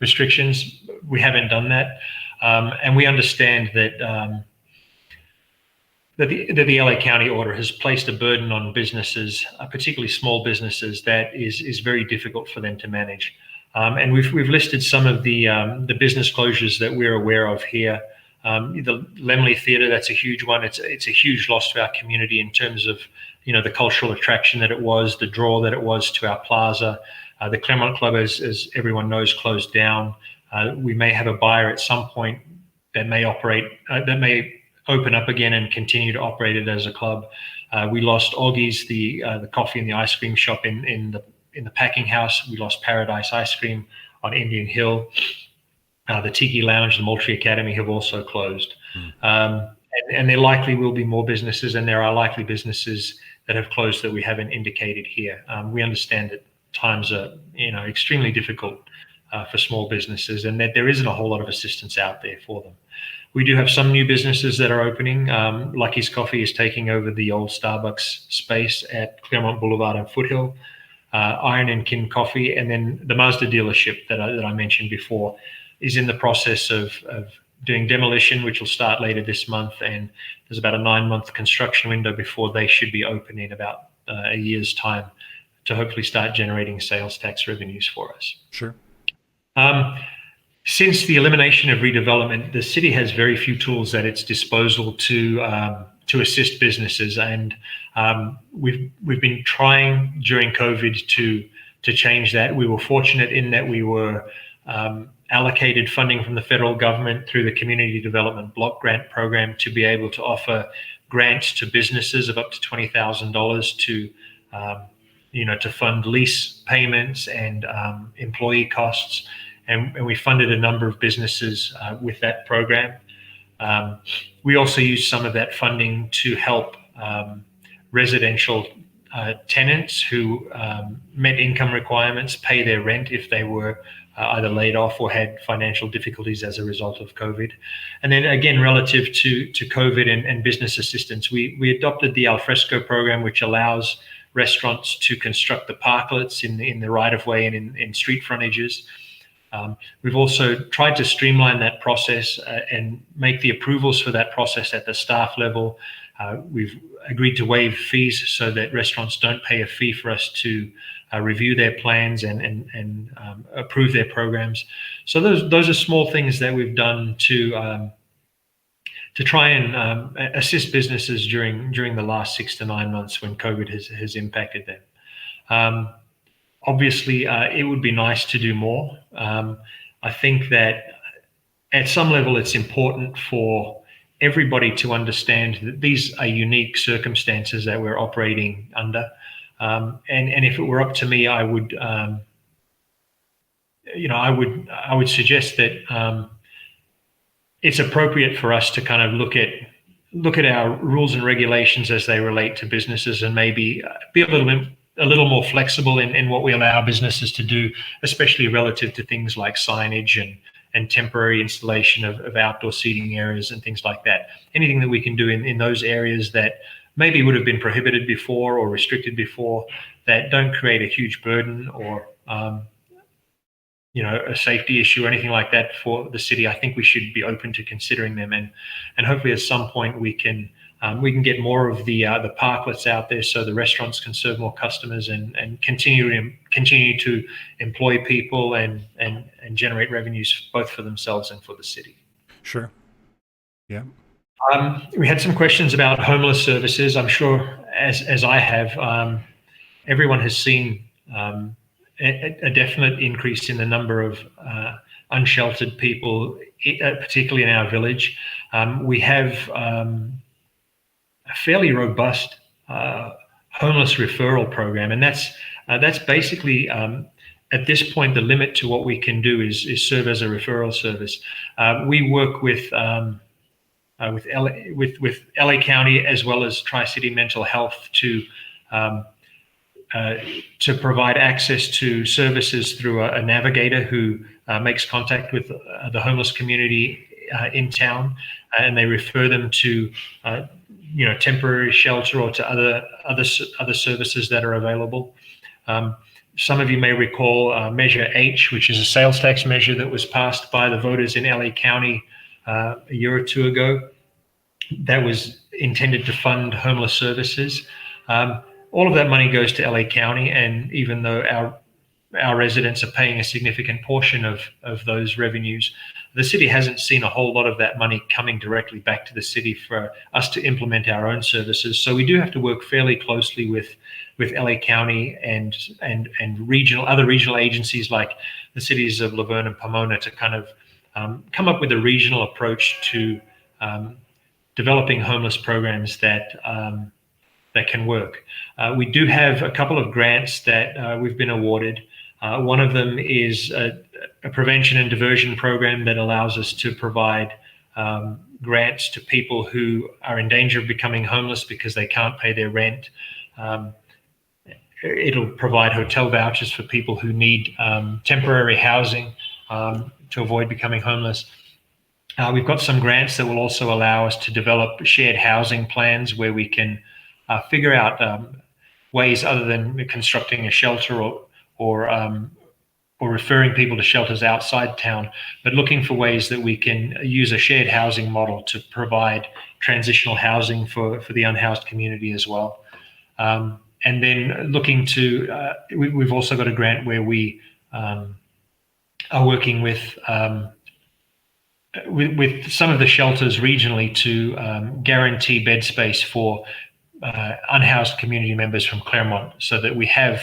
restrictions. We haven't done that. And we understand that the LA County order has placed a burden on businesses, particularly small businesses, that is very difficult for them to manage. And we've listed some of the business closures that we're aware of here. The Lemley Theatre, that's a huge one. It's a huge loss to our community in terms of the cultural attraction that it was, the draw that it was to our plaza. The Claremont Club, as everyone knows, closed down. We may have a buyer at some point that may open up again and continue to operate it as a club. We lost Augie's, the coffee and the ice cream shop in the packing house. We lost Paradise Ice Cream on Indian Hill. The Tiki Lounge, the Moultrie Academy have also closed. And there likely will be more businesses, and there are likely businesses that have closed that we haven't indicated here. We understand that times are extremely difficult for small businesses, and that there isn't a whole lot of assistance out there for them. We do have some new businesses that are opening. Lucky's Coffee is taking over the old Starbucks space at Claremont Boulevard and Foothill. Iron and Kin Coffee, and then the Mazda dealership that I mentioned before is in the process of doing demolition, which will start later this month. And there's about a 9-month construction window before they should be open in about a year's time to hopefully start generating sales tax revenues for us. Sure. Since the elimination of redevelopment, the city has very few tools at its disposal to assist businesses, and we've been trying during COVID to change that. We were fortunate in that we were allocated funding from the federal government through the Community Development Block Grant Program to be able to offer grants to businesses of up to $20,000 to fund lease payments and employee costs, and we funded a number of businesses with that program. We also used some of that funding to help residential tenants who met income requirements pay their rent if they were either laid off or had financial difficulties as a result of COVID. And then again, relative to COVID and business assistance, we adopted the Alfresco program, which allows restaurants to construct the parklets in the right-of-way and in street frontages. We've also tried to streamline that process and make the approvals for that process at the staff level. We've agreed to waive fees so that restaurants don't pay a fee for us to review their plans and approve their programs. So those are small things that we've done to try and assist businesses during the last 6 to 9 months when COVID has impacted them. Obviously, it would be nice to do more. I think that at some level, it's important for everybody to understand that these are unique circumstances that we're operating under. And if it were up to me, I would suggest that it's appropriate for us to kind of look at our rules and regulations as they relate to businesses, and maybe be a little more flexible in what we allow businesses to do, especially relative to things like signage and temporary installation of outdoor seating areas and things like that. Anything that we can do in those areas that maybe would have been prohibited before or restricted before, that don't create a huge burden or a safety issue or anything like that for the city, I think we should be open to considering them, and hopefully at some point we can get more of the parklets out there so the restaurants can serve more customers and continue to employ people and generate revenues both for themselves and for the city. Sure. Yeah. We had some questions about homeless services. I'm sure, as I have, everyone has seen a definite increase in the number of unsheltered people, particularly in our village. We have a fairly robust homeless referral program, and that's basically at this point the limit to what we can do is serve as a referral service. We work with LA County as well as Tri-City Mental Health to provide access to services through a navigator who makes contact with the homeless community in town, and they refer them to temporary shelter or to other services that are available. Some of you may recall Measure H, which is a sales tax measure that was passed by the voters in LA County a year or two ago. That was intended to fund homeless services. All of that money goes to LA County, and even though our residents are paying a significant portion of those revenues, the city hasn't seen a whole lot of that money coming directly back to the city for us to implement our own services. So we do have to work fairly closely with LA County and other regional agencies like the cities of Laverne and Pomona to kind of come up with a regional approach to developing homeless programs that can work. We do have a couple of grants that we've been awarded. One of them is a prevention and diversion program that allows us to provide grants to people who are in danger of becoming homeless because they can't pay their rent. It'll provide hotel vouchers for people who need temporary housing to avoid becoming homeless. We've got some grants that will also allow us to develop shared housing plans where we can figure out ways other than constructing a shelter or referring people to shelters outside town, but looking for ways that we can use a shared housing model to provide transitional housing for the unhoused community as well. And then looking to, we've also got a grant where we are working with some of the shelters regionally to guarantee bed space for unhoused community members from Claremont, so that we have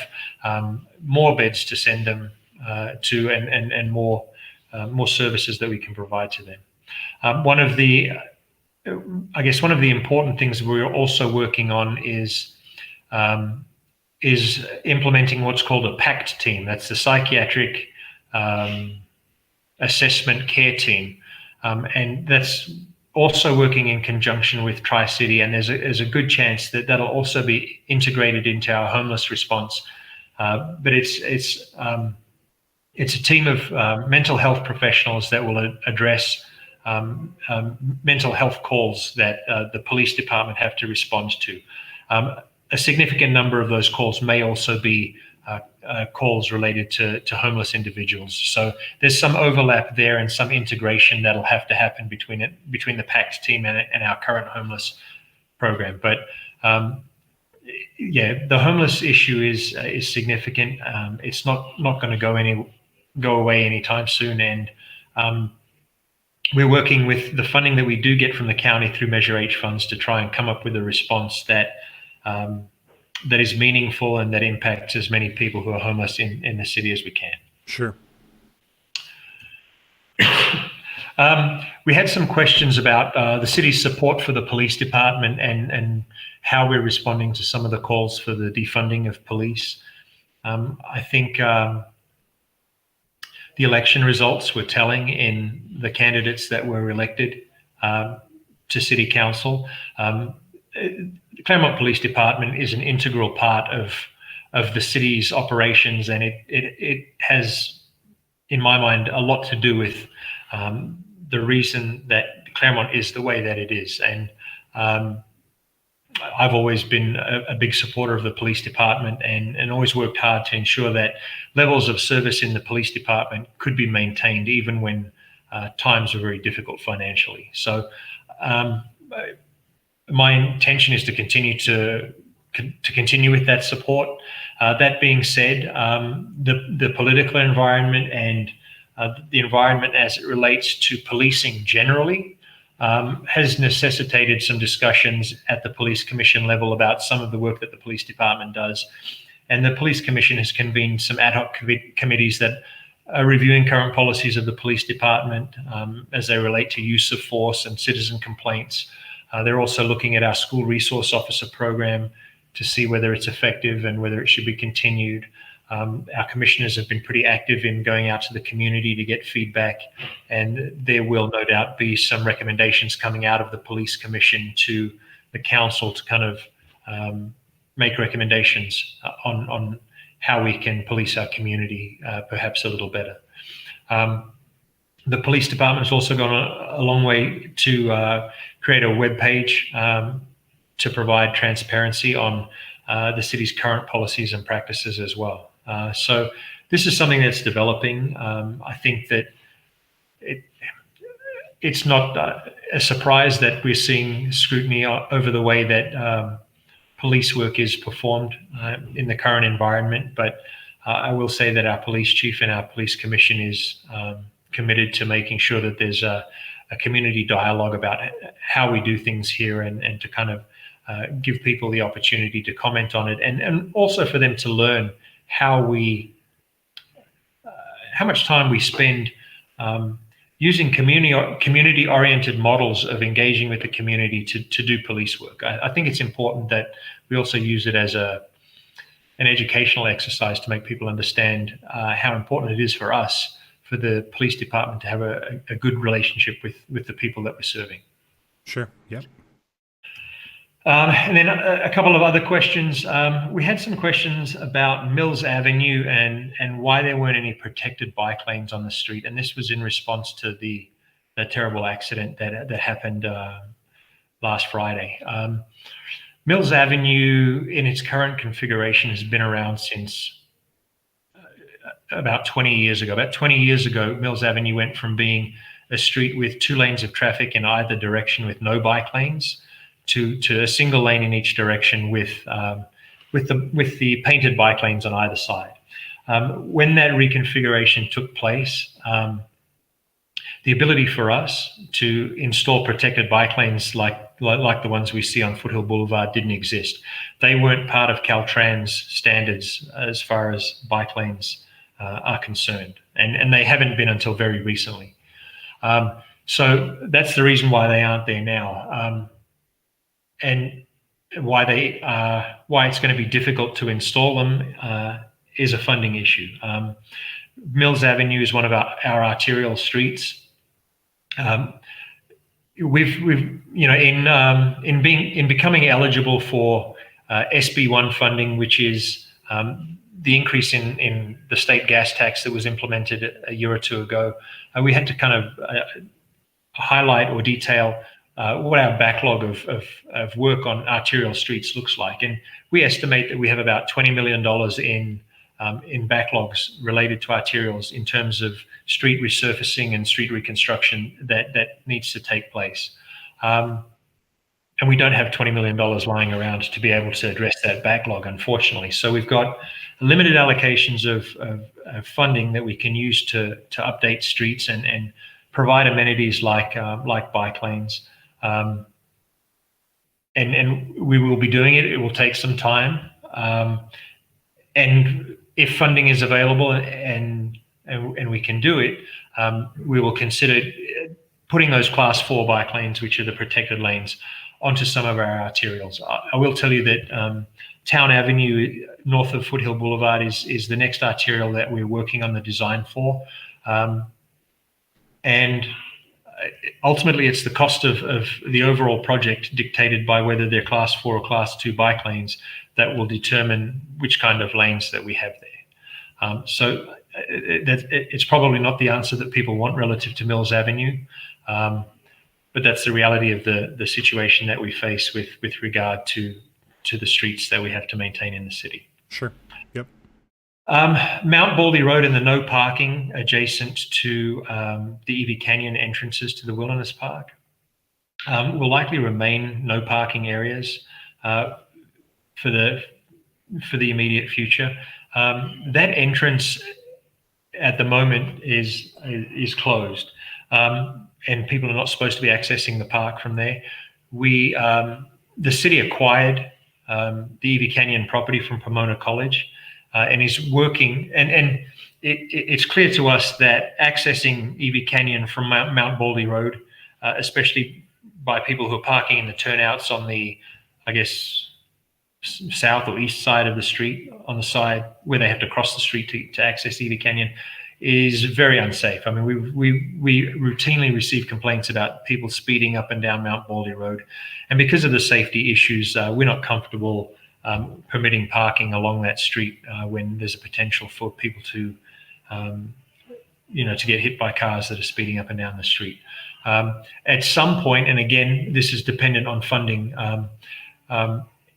more beds to send them to, and more services that we can provide to them. One of the important things we're also working on is implementing what's called a PACT team. That's the Psychiatric Assessment Care Team, and that's also working in conjunction with Tri-City, and there's a good chance that that'll also be integrated into our homeless response. But it's a team of mental health professionals that will address mental health calls that the police department have to respond to. A significant number of those calls may also be calls related to homeless individuals. So there's some overlap there and some integration that'll have to happen between the PACT team and our current homeless program. But the homeless issue is significant. It's not going to go away anytime soon, and we're working with the funding that we do get from the county through Measure H funds to try and come up with a response that is meaningful and that impacts as many people who are homeless in the city as we can. Sure. We had some questions about the city's support for the police department and how we're responding to some of the calls for the defunding of police. I think the election results were telling in the candidates that were elected to City Council. The Claremont Police Department is an integral part of the city's operations, and it has, in my mind, a lot to do with the reason that Claremont is the way that it is. And I've always been a big supporter of the police department and always worked hard to ensure that levels of service in the police department could be maintained even when times were very difficult financially. So my intention is to continue with that support. That being said, the political environment and the environment as it relates to policing generally has necessitated some discussions at the police commission level about some of the work that the police department does. And the police commission has convened some ad hoc committees that are reviewing current policies of the police department as they relate to use of force and citizen complaints. They're also looking at our school resource officer program to see whether it's effective and whether it should be continued. Our commissioners have been pretty active in going out to the community to get feedback, and there will no doubt be some recommendations coming out of the police commission to the council to kind of make recommendations on how we can police our community perhaps a little better. The police department has also gone a long way to create a web page to provide transparency on the city's current policies and practices as well. So this is something that's developing. I think that it's not a surprise that we're seeing scrutiny over the way that police work is performed in the current environment. But I will say that our police chief and our police commission is committed to making sure that there's a community dialogue about how we do things here, and to kind of give people the opportunity to comment on it, and also for them to learn how much time we spend using community-oriented models of engaging with the community to do police work. I think it's important that we also use it as an educational exercise to make people understand how important it is for us, for the police department, to have a good relationship with the people that we're serving. Sure. Yep. And then a couple of other questions. We had some questions about Mills Avenue and why there weren't any protected bike lanes on the street. And this was in response to the terrible accident that happened last Friday. Mills Avenue, in its current configuration, has been around since about 20 years ago. About 20 years ago, Mills Avenue went from being a street with 2 lanes of traffic in either direction with no bike lanes to a single lane in each direction with the painted bike lanes on either side. When that reconfiguration took place, the ability for us to install protected bike lanes like the ones we see on Foothill Boulevard didn't exist. They weren't part of Caltrans standards as far as bike lanes are concerned, and they haven't been until very recently. So that's the reason why they aren't there now, and why it's going to be difficult to install them is a funding issue. Mills Avenue is one of our arterial streets. We've in becoming eligible for SB1 funding, which is the increase in the state gas tax that was implemented a year or two ago, we had to kind of highlight or detail what our backlog of work on arterial streets looks like. And we estimate that we have about $20 million in backlogs related to arterials in terms of street resurfacing and street reconstruction that needs to take place. And we don't have $20 million lying around to be able to address that backlog, unfortunately. So we've got limited allocations of funding that we can use to update streets and provide amenities like bike lanes. And we will be doing it. It will take some time. And if funding is available and we can do it, we will consider putting those Class 4 bike lanes, which are the protected lanes, onto some of our arterials. I will tell you that Town Avenue, north of Foothill Boulevard, is the next arterial that we're working on the design for. And ultimately, it's the cost of the overall project dictated by whether they're Class 4 or Class 2 bike lanes that will determine which kind of lanes that we have there. So it's probably not the answer that people want relative to Mills Avenue, but that's the reality of the situation that we face with regard to the streets that we have to maintain in the city. Sure. Yep. Mount Baldy Road and the no parking adjacent to the Evie Canyon entrances to the Wilderness Park will likely remain no parking areas for the immediate future. That entrance at the moment is closed, and people are not supposed to be accessing the park from there. The city acquired the Evie Canyon property from Pomona College, and is working. And it's clear to us that accessing Evie Canyon from Mount Baldy Road, especially by people who are parking in the turnouts on the, I guess, south or east side of the street, on the side where they have to cross the street to access Evie Canyon, is very unsafe. I mean, we routinely receive complaints about people speeding up and down Mount Baldy Road, and because of the safety issues, we're not comfortable permitting parking along that street when there's a potential for people to get hit by cars that are speeding up and down the street. At some point, and again, this is dependent on funding,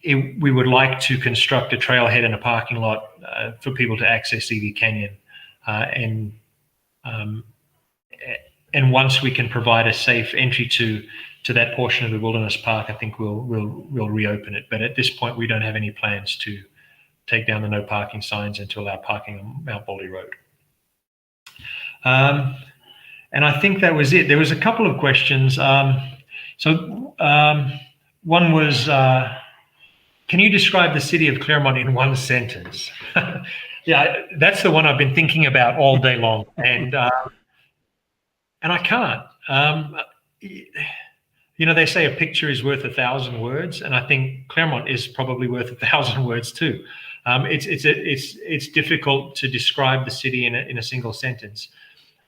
we would like to construct a trailhead and a parking lot for people to access Evie Canyon, and once we can provide a safe entry to that portion of the Wilderness Park, I think we'll reopen it. But at this point, we don't have any plans to take down the no parking signs and to allow parking on Mount Baldy Road. And I think that was it. There was a couple of questions. One was, can you describe the city of Claremont in one sentence? Yeah, that's the one I've been thinking about all day long, and I can't. They say a picture is worth 1,000 words, and I think Claremont is probably worth 1,000 words too. It's difficult to describe the city in a single sentence.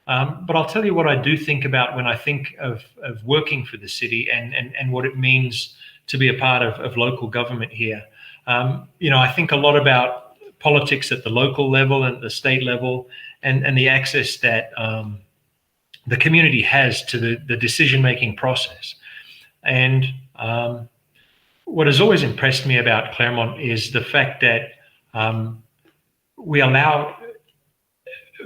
But I'll tell you what I do think about when I think of working for the city and what it means to be a part of local government here. I think a lot about politics at the local level and the state level, and the access that the community has to the decision-making process. And what has always impressed me about Claremont is the fact that we allow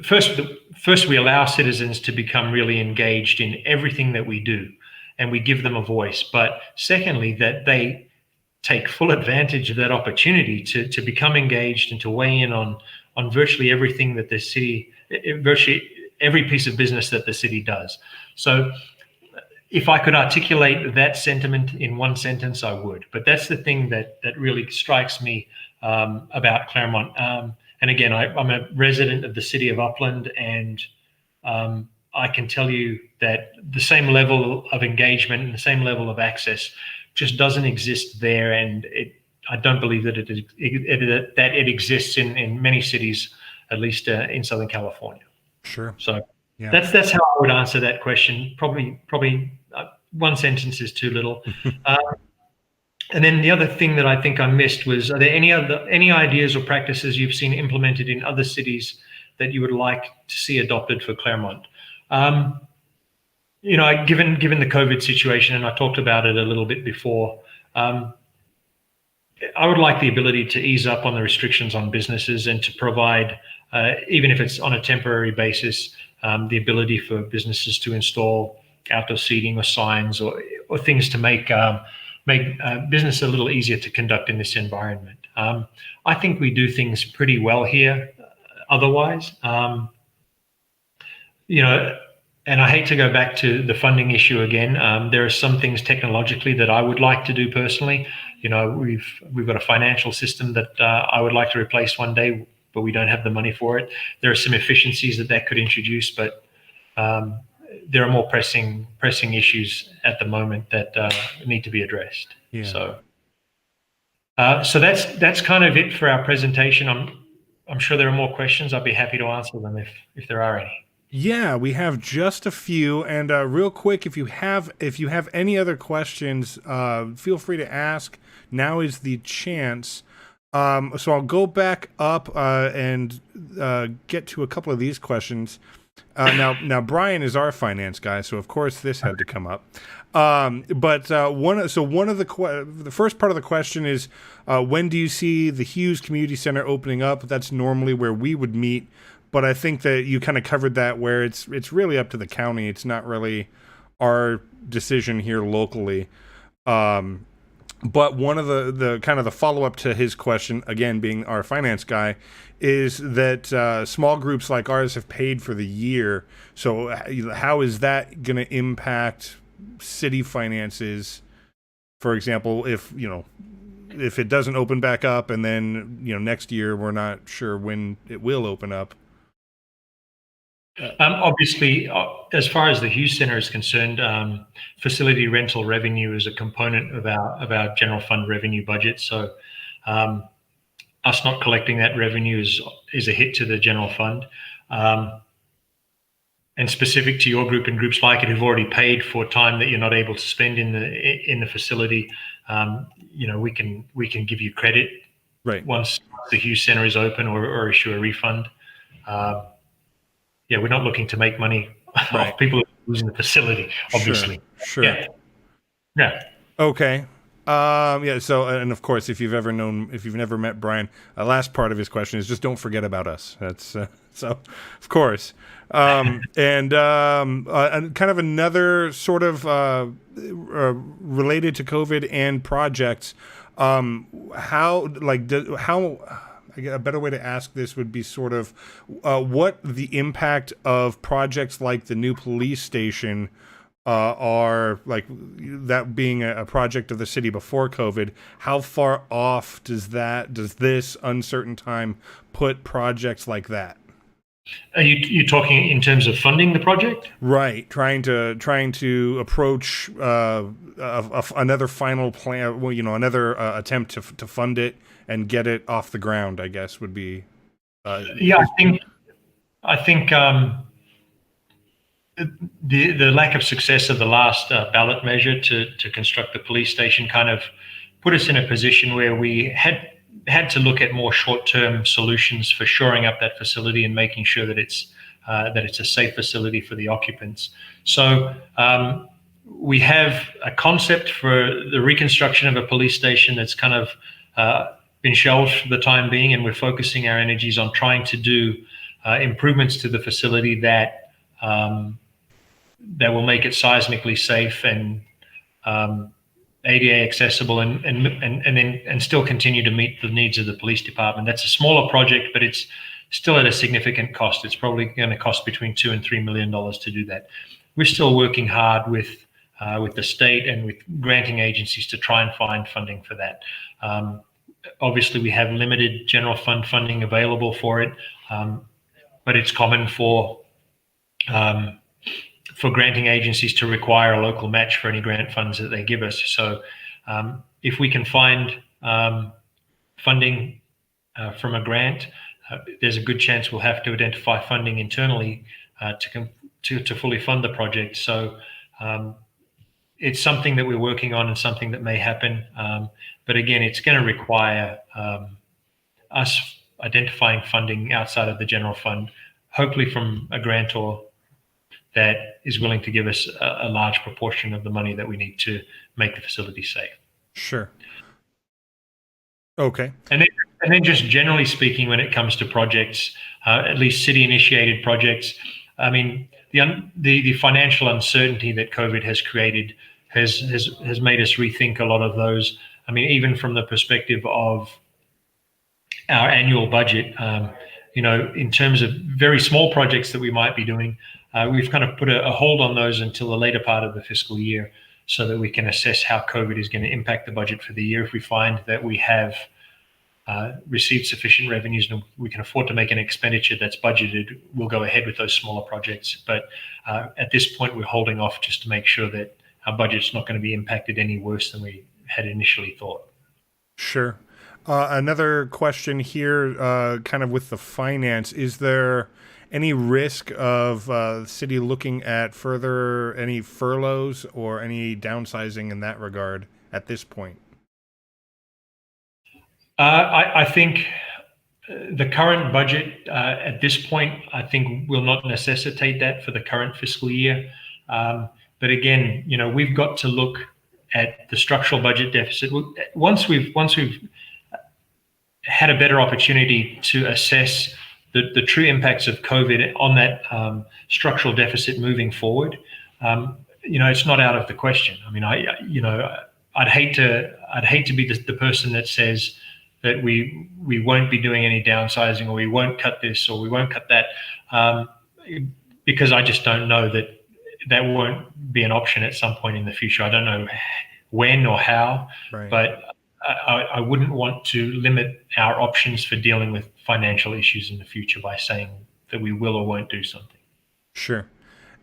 first we allow citizens to become really engaged in everything that we do, and we give them a voice. But secondly, that they take full advantage of that opportunity to become engaged and to weigh in on virtually everything that the city, virtually every piece of business that the city does. So if I could articulate that sentiment in one sentence, I would. But that's the thing that really strikes me about Claremont. And again, I'm a resident of the city of Upland, and I can tell you that the same level of engagement and the same level of access just doesn't exist there. And I don't believe that it exists in many cities, at least in Southern California. Sure. So yeah. that's how I would answer that question. Probably one sentence is too little. And then the other thing that I think I missed was, are there any ideas or practices you've seen implemented in other cities that you would like to see adopted for Claremont? Given the COVID situation, and I talked about it a little bit before, I would like the ability to ease up on the restrictions on businesses and to provide, even if it's on a temporary basis, the ability for businesses to install outdoor seating or signs or things to make business a little easier to conduct in this environment. I think we do things pretty well here otherwise. And I hate to go back to the funding issue again. There are some things technologically that I would like to do personally. We've got a financial system that I would like to replace one day, but we don't have the money for it. There are some efficiencies that could introduce, but there are more pressing issues at the moment that need to be addressed. Yeah. So that's kind of it for our presentation. I'm sure there are more questions. I'd be happy to answer them if there are any. Yeah, we have just a few, and real quick, if you have any other questions, feel free to ask. Now is the chance. So I'll go back up and get to a couple of these questions. Now Brian is our finance guy, so of course this had to come up. But one of the first part of the question is, when do you see the Hughes Community Center opening up? That's normally where we would meet. But I think that you kind of covered that, where it's really up to the county. It's not really our decision here locally. But one of the kind of the follow-up to his question, again, being our finance guy, is that small groups like ours have paid for the year. So how is that going to impact city finances? For example, if it doesn't open back up and then, next year we're not sure when it will open up. Obviously, as far as the Hughes Center is concerned, facility rental revenue is a component of our general fund revenue budget. So us not collecting that revenue is a hit to the general fund. And specific to your group and groups like it who've already paid for time that you're not able to spend in the facility, we can give you credit right once the Hughes Center is open or issue a refund. We're not looking to make money off people using the facility, obviously. Sure. Yeah. Okay. So, and of course, if you've never met Brian, last part of his question is just don't forget about us. That's so, of course. And kind of another sort of related to COVID and projects. A better way to ask this would be sort of what the impact of projects like the new police station are, like that being a project of the city before COVID. How far off does this uncertain time put projects like that? Are you talking in terms of funding the project? Right, trying to approach another final plan. Well, another attempt to fund it and get it off the ground, I guess, would be. I think the lack of success of the last ballot measure to construct the police station kind of put us in a position where we had to look at more short-term solutions for shoring up that facility and making sure that it's that it's a safe facility for the occupants. So we have a concept for the reconstruction of a police station that's kind of been shelved for the time being, and we're focusing our energies on trying to do improvements to the facility that will make it seismically safe and ADA accessible, and still continue to meet the needs of the police department. That's a smaller project, but it's still at a significant cost. It's probably going to cost between $2 and $3 million to do that. We're still working hard with the state and with granting agencies to try and find funding for that. Obviously, we have limited general fund funding available for it, but it's common for granting agencies to require a local match for any grant funds that they give us. So if we can find funding from a grant, there's a good chance we'll have to identify funding internally to fully fund the project. So it's something that we're working on and something that may happen. But again, it's going to require us identifying funding outside of the general fund, hopefully from a grantor that is willing to give us a large proportion of the money that we need to make the facility safe. Sure. Okay. And then just generally speaking, when it comes to projects, at least city-initiated projects, I mean, the financial uncertainty that COVID has created has made us rethink a lot of those. I mean, even from the perspective of our annual budget, in terms of very small projects that we might be doing, we've kind of put a hold on those until the later part of the fiscal year so that we can assess how COVID is going to impact the budget for the year. If we find that we have received sufficient revenues and we can afford to make an expenditure that's budgeted, we'll go ahead with those smaller projects. But at this point, we're holding off just to make sure that our budget's not going to be impacted any worse than we had initially thought. Sure. Another question here, kind of with the finance, is there any risk of the city looking at further any furloughs or any downsizing in that regard at this point? I think the current budget at this point, I think will not necessitate that for the current fiscal year. But again, we've got to look at the structural budget deficit. Once we've had a better opportunity to assess the true impacts of COVID on that structural deficit moving forward, it's not out of the question. I mean, I'd hate to be the person that says that we won't be doing any downsizing, or we won't cut this, or we won't cut that, because I just don't know that won't be an option at some point in the future. I don't know when or how, right. But I wouldn't want to limit our options for dealing with financial issues in the future by saying that we will or won't do something. Sure.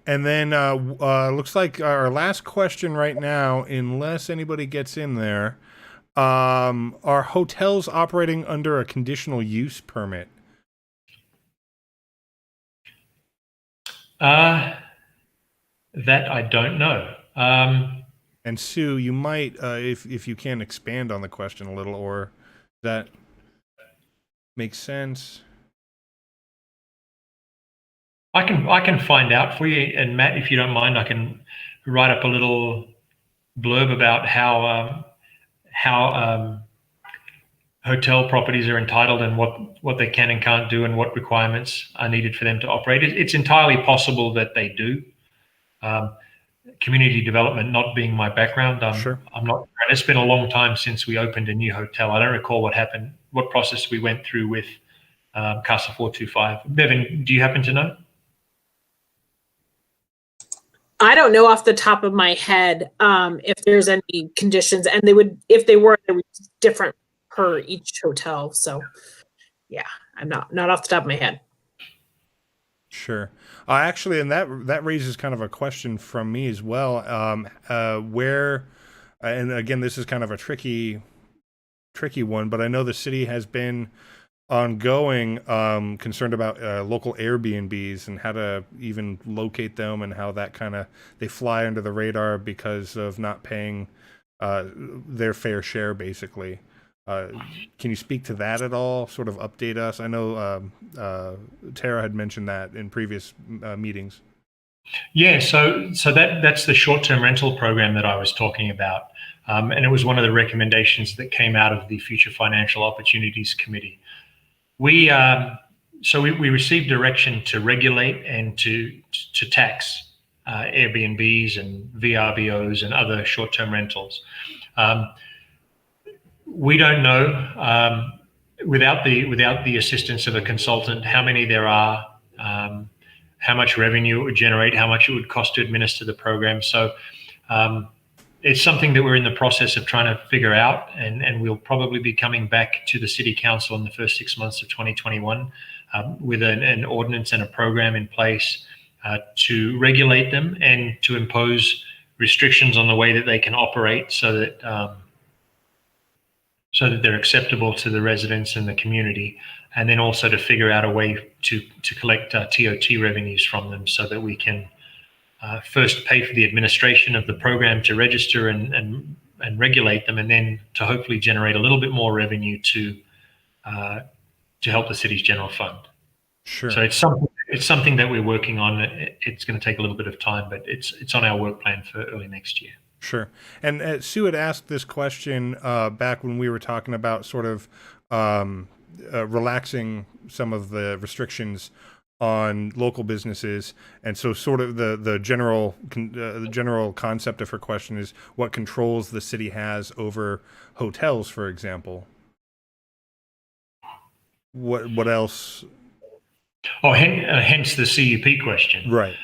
And then looks like our last question right now, unless anybody gets in there, are hotels operating under a conditional use permit? That I don't know. And Sue, you might, if you can, expand on the question a little, or that makes sense. I can find out for you, and Matt, if you don't mind, I can write up a little blurb about how hotel properties are entitled and what they can and can't do and what requirements are needed for them to operate. It's entirely possible that they do. Community development not being my background, Sure. I'm not. It's been a long time since we opened a new hotel. I don't recall what happened, what process we went through with Casa 425. Bevan, do you happen to know? I don't know off the top of my head if there's any conditions, and they would be different per each hotel. So, yeah, I'm not off the top of my head. Sure. Actually, and that raises kind of a question from me as well. Where, and again, this is kind of a tricky one, but I know the city has been ongoing concerned about local Airbnbs and how to even locate them, and how that they fly under the radar because of not paying their fair share, basically. Can you speak to that at all? Sort of update us. I know Tara had mentioned that in previous meetings. Yeah, so that's the short-term rental program that I was talking about, and it was one of the recommendations that came out of the Future Financial Opportunities Committee. We we received direction to regulate and to tax Airbnbs and VRBOs and other short-term rentals. We don't know without the assistance of a consultant how many there are, how much revenue it would generate, how much it would cost to administer the program. So it's something that we're in the process of trying to figure out, and we'll probably be coming back to the City Council in the first 6 months of 2021 with an ordinance and a program in place to regulate them and to impose restrictions on the way that they can operate so that they're acceptable to the residents and the community, and then also to figure out a way to collect TOT revenues from them so that we can first pay for the administration of the program to register and regulate them, and then to hopefully generate a little bit more revenue to help the city's general fund. Sure. So it's something that we're working on. It's going to take a little bit of time, but it's on our work plan for early next year. Sure. And Sue had asked this question back when we were talking about sort of relaxing some of the restrictions on local businesses, and so sort of the general concept of her question is what controls the city has over hotels, for example. What else? Oh, hence the CUP question. Right.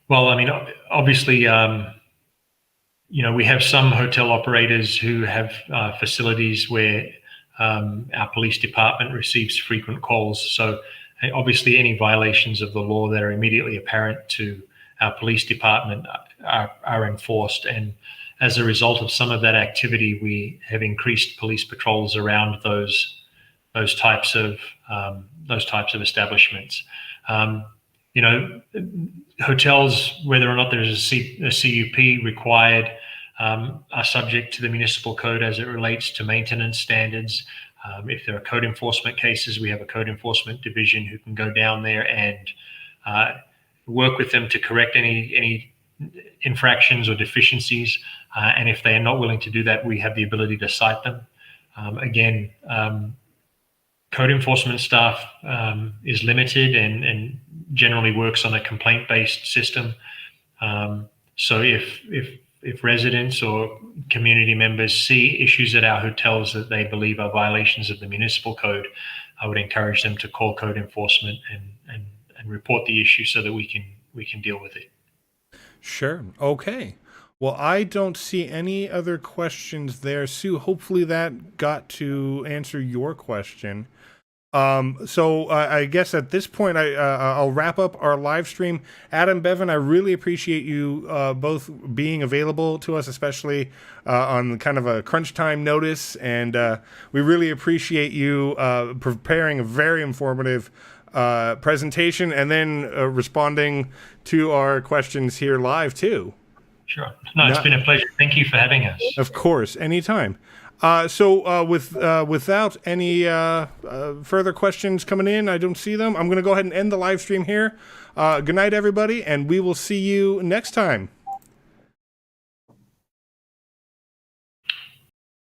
Well, I mean, obviously, we have some hotel operators who have facilities where our police department receives frequent calls. So obviously any violations of the law that are immediately apparent to our police department are enforced. And as a result of some of that activity, we have increased police patrols around those types of establishments. Hotels, whether or not there's a CUP required, are subject to the municipal code as it relates to maintenance standards. If there are code enforcement cases, we have a code enforcement division who can go down there and work with them to correct any infractions or deficiencies. And if they are not willing to do that, we have the ability to cite them. Again, code enforcement staff is limited and generally works on a complaint-based system. So if residents or community members see issues at our hotels that they believe are violations of the municipal code, I would encourage them to call code enforcement and report the issue so that we can deal with it. Sure. Okay. Well, I don't see any other questions there. Sue, hopefully that got to answer your question. So I guess at this point, I'll wrap up our live stream. Adam, Bevan, I really appreciate you both being available to us, especially on kind of a crunch time notice. And we really appreciate you preparing a very informative presentation and then responding to our questions here live, too. Sure. No, it's been a pleasure. Thank you for having us. Of course, anytime. Without any further questions coming in, I don't see them. I'm going to go ahead and end the live stream here. Good night, everybody, and we will see you next time.